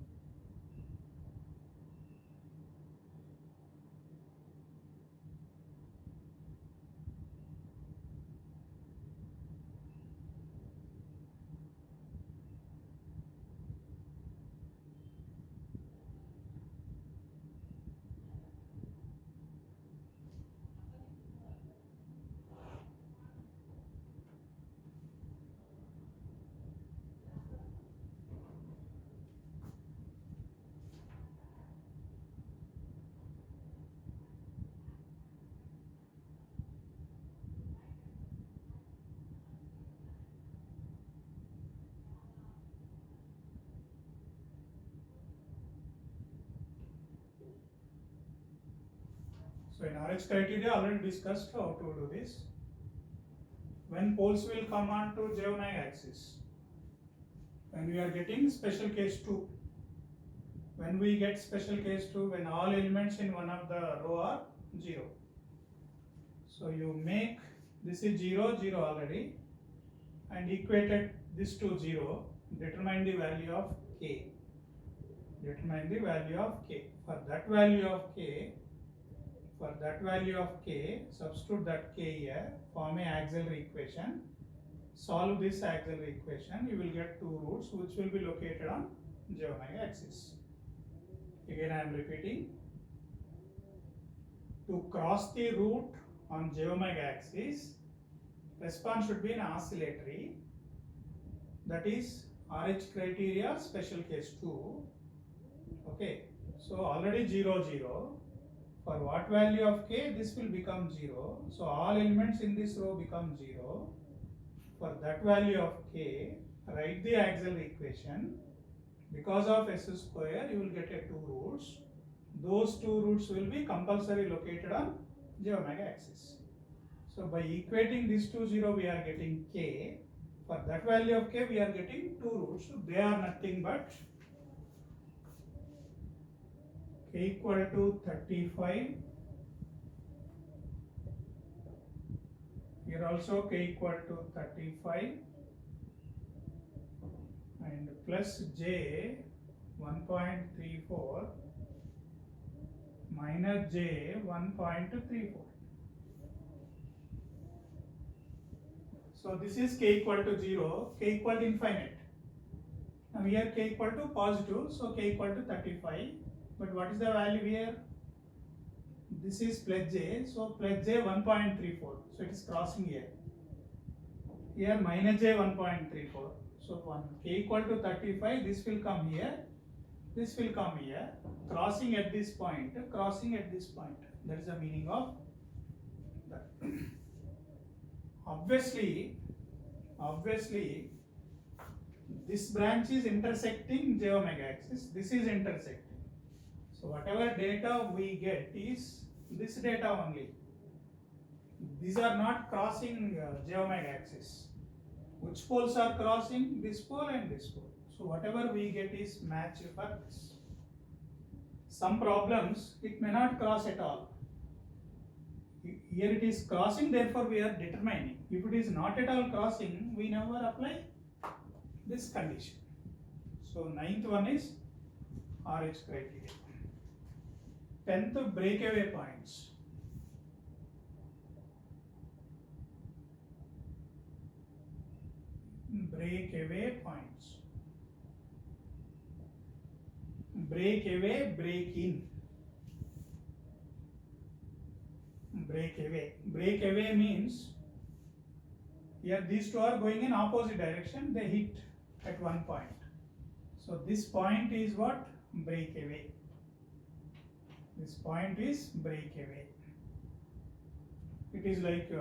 So in RH criteria already discussed how to do this. When poles will come on to J-omega axis, when we are getting special case 2. When we get special case 2, when all elements in one of the row are 0. So you make this is 0, 0 already, and equated this to 0, determine the value of K. Determine the value of K. For that value of K, substitute that K here, form a auxiliary equation, solve this auxiliary equation, you will get two roots which will be located on J-omega axis. Again I am repeating, to cross the root on J-omega axis, response should be an oscillatory, that is RH criteria special case 2. Okay, so already 0, 0. For what value of K, this will become 0. So all elements in this row become 0. For that value of K, write the auxiliary equation. Because of S square, you will get a two roots. Those two roots will be compulsory located on J-omega axis. So by equating these two 0, we are getting K. For that value of K, we are getting two roots. So they are nothing but K equal to 35. Here also K equal to 35 and plus J 1.34 minus J 1.34. So this is K equal to 0, K equal to infinite. Now here K equal to positive, so K equal to 35. But what is the value here? This is plus J, so plus J 1.34. So it is crossing here. here minus j 1.34. So 1 k equal to 35, this will come here, this will come here, crossing at this point, crossing at this point. That is the meaning of that. Obviously, this branch is intersecting j omega axis, this is intersecting. So whatever data we get is this data only. These are not crossing j omega axis. Which poles are crossing? This pole and this pole. So whatever we get is match for this. Some problems it may not cross at all. Here it is crossing, therefore we are determining. If it is not at all crossing, we never apply this condition. So ninth one is RH criteria. 10th, breakaway points. Breakaway points. Breakaway, break in. Breakaway. Breakaway means here these two are going in opposite direction, they hit at one point. So this point is what? Breakaway. This point is breakaway. It is like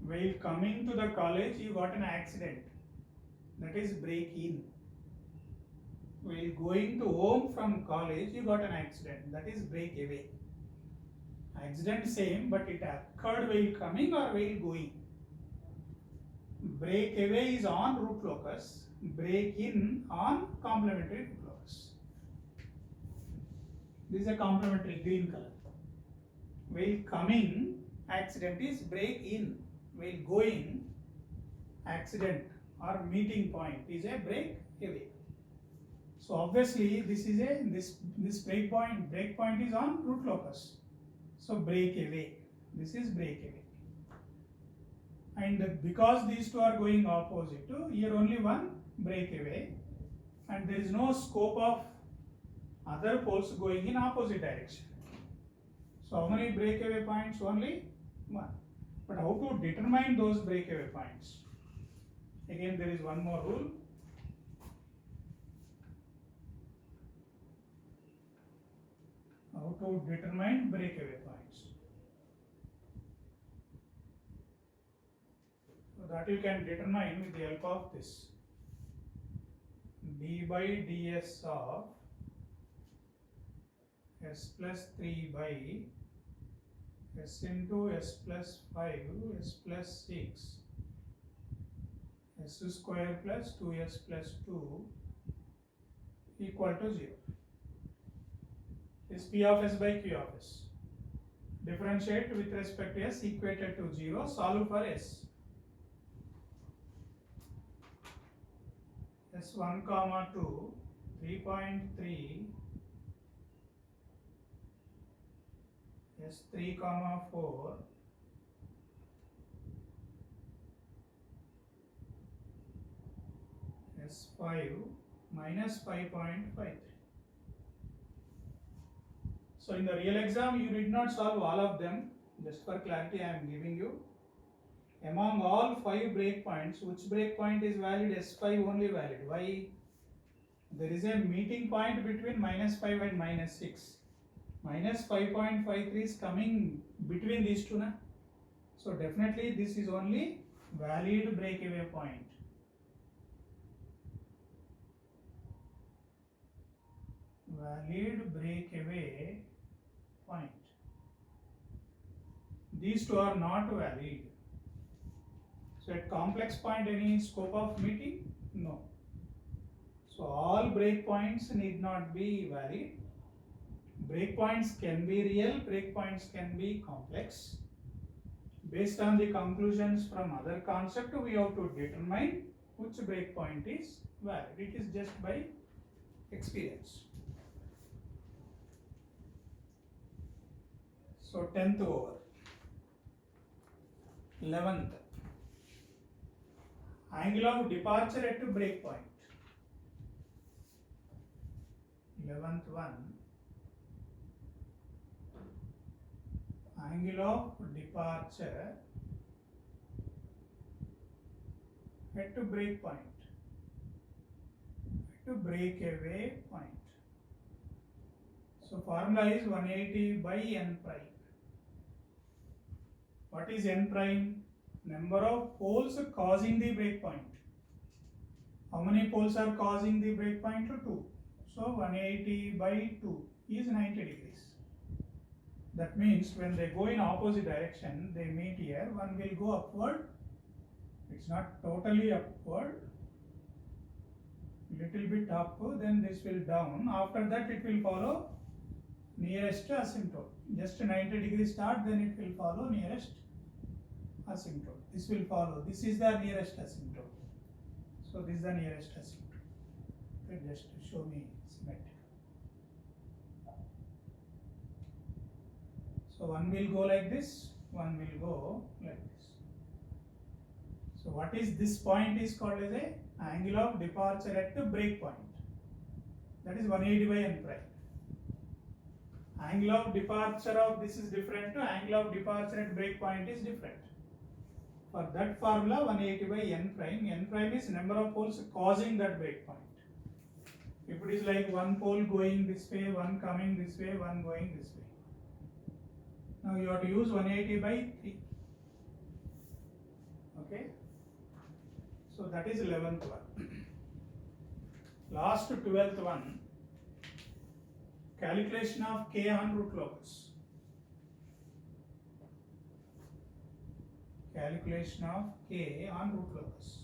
while coming to the college you got an accident, that is break in. While going to home from college you got an accident, that is breakaway. Accident same, but it occurred while coming or while going. Breakaway is on root locus, break in on complementary root locus. This is a complementary green color. While coming, accident is break in. While going, accident or meeting point is a break away. So obviously this is this break point is on root locus. So break away. This is break away. And because these two are going opposite, here only one break away, and there is no scope of other poles going in opposite direction. So how many breakaway points? Only one. But how to determine those breakaway points? Again, there is one more rule. How to determine breakaway points? So that you can determine with the help of this. D by ds of s plus 3 by s into s plus 5, s plus 6, s square plus 2s plus 2 equal to 0. Is P of s by Q of s. Differentiate with respect to s equated to 0, solve for s. S1, 2, 3.3, S3, 4, S5 minus 5.53. So in the real exam you did not solve all of them. Just for clarity I am giving you. Among all 5 breakpoints, which breakpoint is valid? S5 only valid. Why? There is a meeting point between minus 5 and minus 6. Minus 5.53 is coming between these two. Na? So definitely this is only valid breakaway point. Valid breakaway point. These two are not valid. So at complex point, any scope of meeting? No. So all breakpoints need not be valid. Breakpoints can be real, breakpoints can be complex. Based on the conclusions from other concept, we have to determine which breakpoint is valid. It is just by experience. So 10th over. 11th. Angle of departure at breakpoint. 11th one. Angle of departure at break point, at breakaway point. So formula is 180 by n prime. What is n prime? Number of poles causing the break point. How many poles are causing the break point? 2. So 180 by 2 is 90 degrees. That means when they go in opposite direction, they meet here. One will go upward. It's not totally upward. Little bit up, then this will down. After that it will follow nearest asymptote. Just 90 degree start, then it will follow nearest asymptote. This will follow. This is the nearest asymptote. So this is the nearest asymptote. Okay, just to show me symmetric. So one will go like this, one will go like this. So what is this point is called as a angle of departure at the break point. That is 180 by n prime. Angle of departure of this is different to angle of departure at break point is different. For that formula 180 by n prime is number of poles causing that break point. If it is like one pole going this way, one coming this way, one going this way. Now you have to use 180 by 3. Okay. So that is 11th one. Last 12th one. Calculation of K on root locus. Calculation of K on root locus.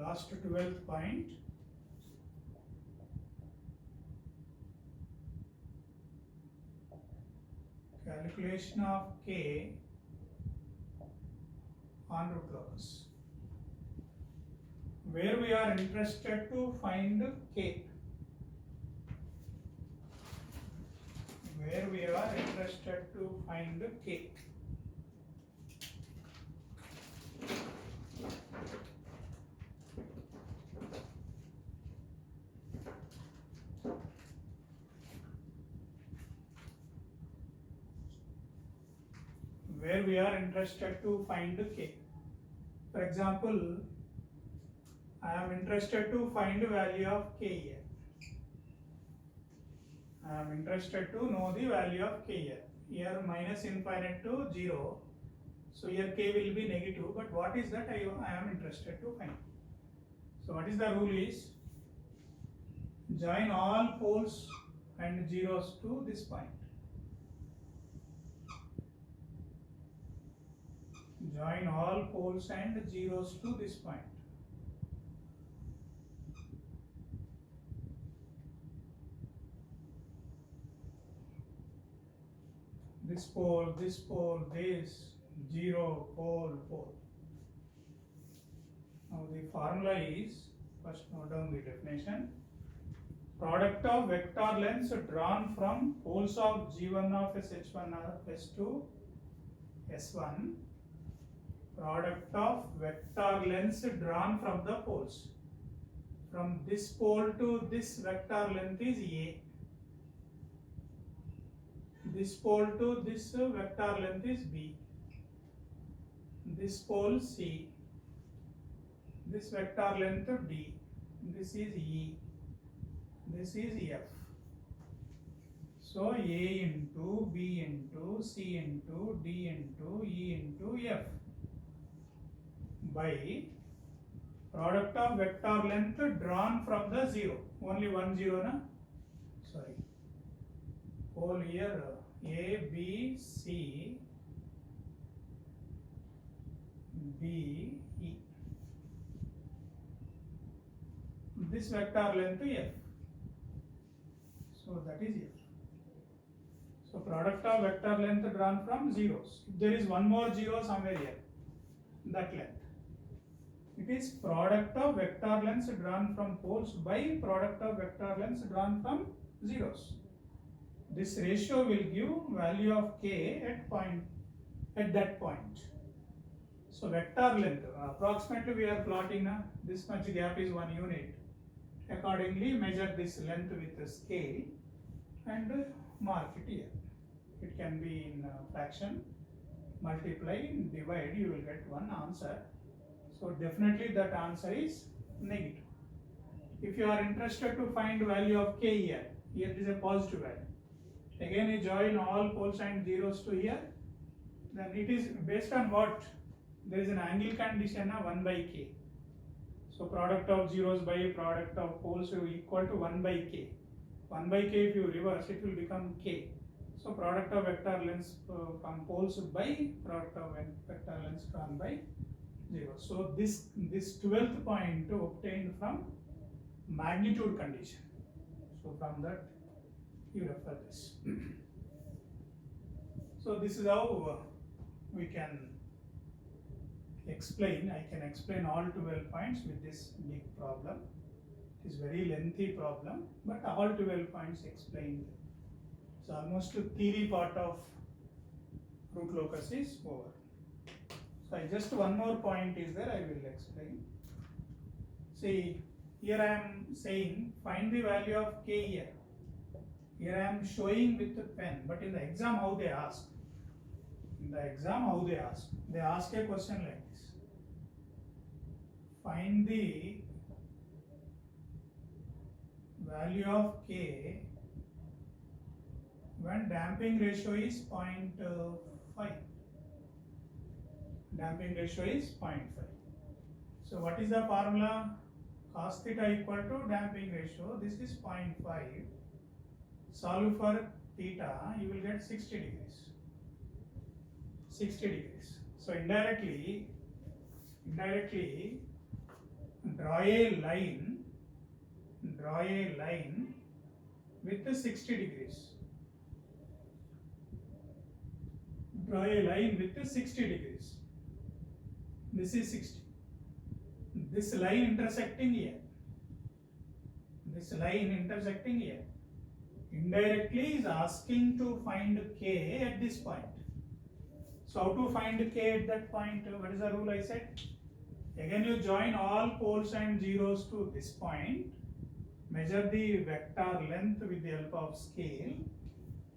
Last 12th point. Calculation of K on root locus. Where we are interested to find K. Where we are interested to find K. Where we are interested to find K. For example, I am interested to find the value of K here. I am interested to know the value of K here. Here minus infinite to 0. So here K will be negative, but what is that I am interested to find. So what is the rule is, join all poles and zeros to this point. Join all poles and zeros to this point. This pole, this pole, this, 0, pole, pole. Now the formula is, first note down the definition. Product of vector lengths drawn from poles of G1 of S1 of S2, S1. Product of vector lengths drawn from the poles. From this pole to this vector length is A. This pole to this vector length is B. This pole C. This vector length D. This is E. This is F. So A into B into C into D into E into F by product of vector length drawn from the 0. Only one 0 na? Sorry. Whole here A, B, C, B, E. This vector length F. So that is F. So product of vector length drawn from zeros. If there is one more zero somewhere here, that length. It is product of vector lengths drawn from poles by product of vector lengths drawn from zeros. This ratio will give value of k at that point. So vector length, approximately we are plotting this much gap is 1 unit. Accordingly measure this length with a scale and mark it here. It can be in fraction, multiply, divide, you will get one answer. So definitely that answer is negative. If you are interested to find value of k here it is a positive value. Again you join all poles and zeros to here, then it is based on what? There is an angle condition 1 by k. So product of zeros by product of poles will equal to 1 by k. 1 by k if you reverse it will become k. So product of vector lengths from poles by product of vector lengths drawn by 0. So this 12th point obtained from magnitude condition. So from that you refer this. So this is how we can explain. I can explain all 12 points with this big problem. It is very lengthy problem, but all 12 points explained. So almost the theory part of root locus is over. So just one more point is there, I will explain. See, here I am saying find the value of k here. Here I am showing with the pen, but in the exam how they ask? In the exam how they ask? They ask a question like this. Find the value of k when damping ratio is 0.5. Damping ratio is 0.5. So what is the formula? Cos theta equal to damping ratio. This is 0.5. Solve for theta, you will get 60 degrees. 60 degrees. So indirectly draw a line with 60 degrees. Draw a line with 60 degrees. This is 60. This line intersecting here. This line intersecting here. Indirectly is asking to find k at this point. So how to find k at that point? What is the rule I said? Again you join all poles and zeros to this point. Measure the vector length with the help of scale.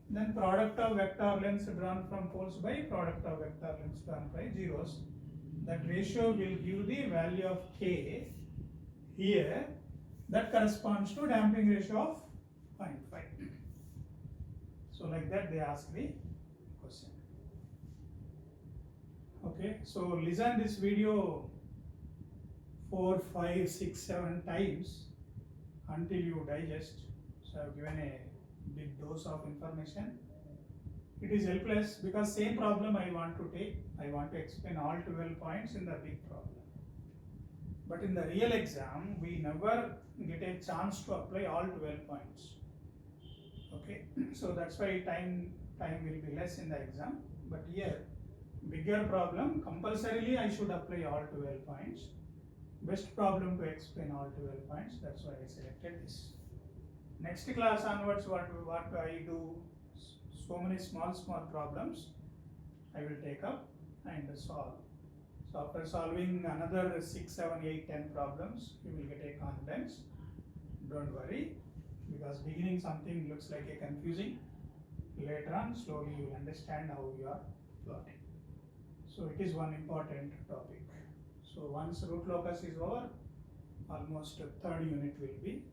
Then product of vector lengths drawn from poles by product of vector lengths drawn by zeros. That ratio will give the value of k here. That corresponds to damping ratio of 0.5. So like that they ask the question. Okay, so listen this video 4, 5, 6, 7 times until you digest. So I have given a big dose of information. It is helpless because same problem I want to take. I want to explain all 12 points in the big problem. But in the real exam, we never get a chance to apply all 12 points. Okay, so that's why time will be less in the exam. But here, bigger problem, compulsorily I should apply all 12 points. Best problem to explain all 12 points. That's why I selected this. Next class onwards, what I do, so many small problems I will take up and solve. So after solving another 6, 7, 8, 10 problems, you will get a confidence. Don't worry, because beginning something looks like a confusing. Later on, slowly you will understand how you are plotting. So it is one important topic. So once root locus is over, almost third unit will be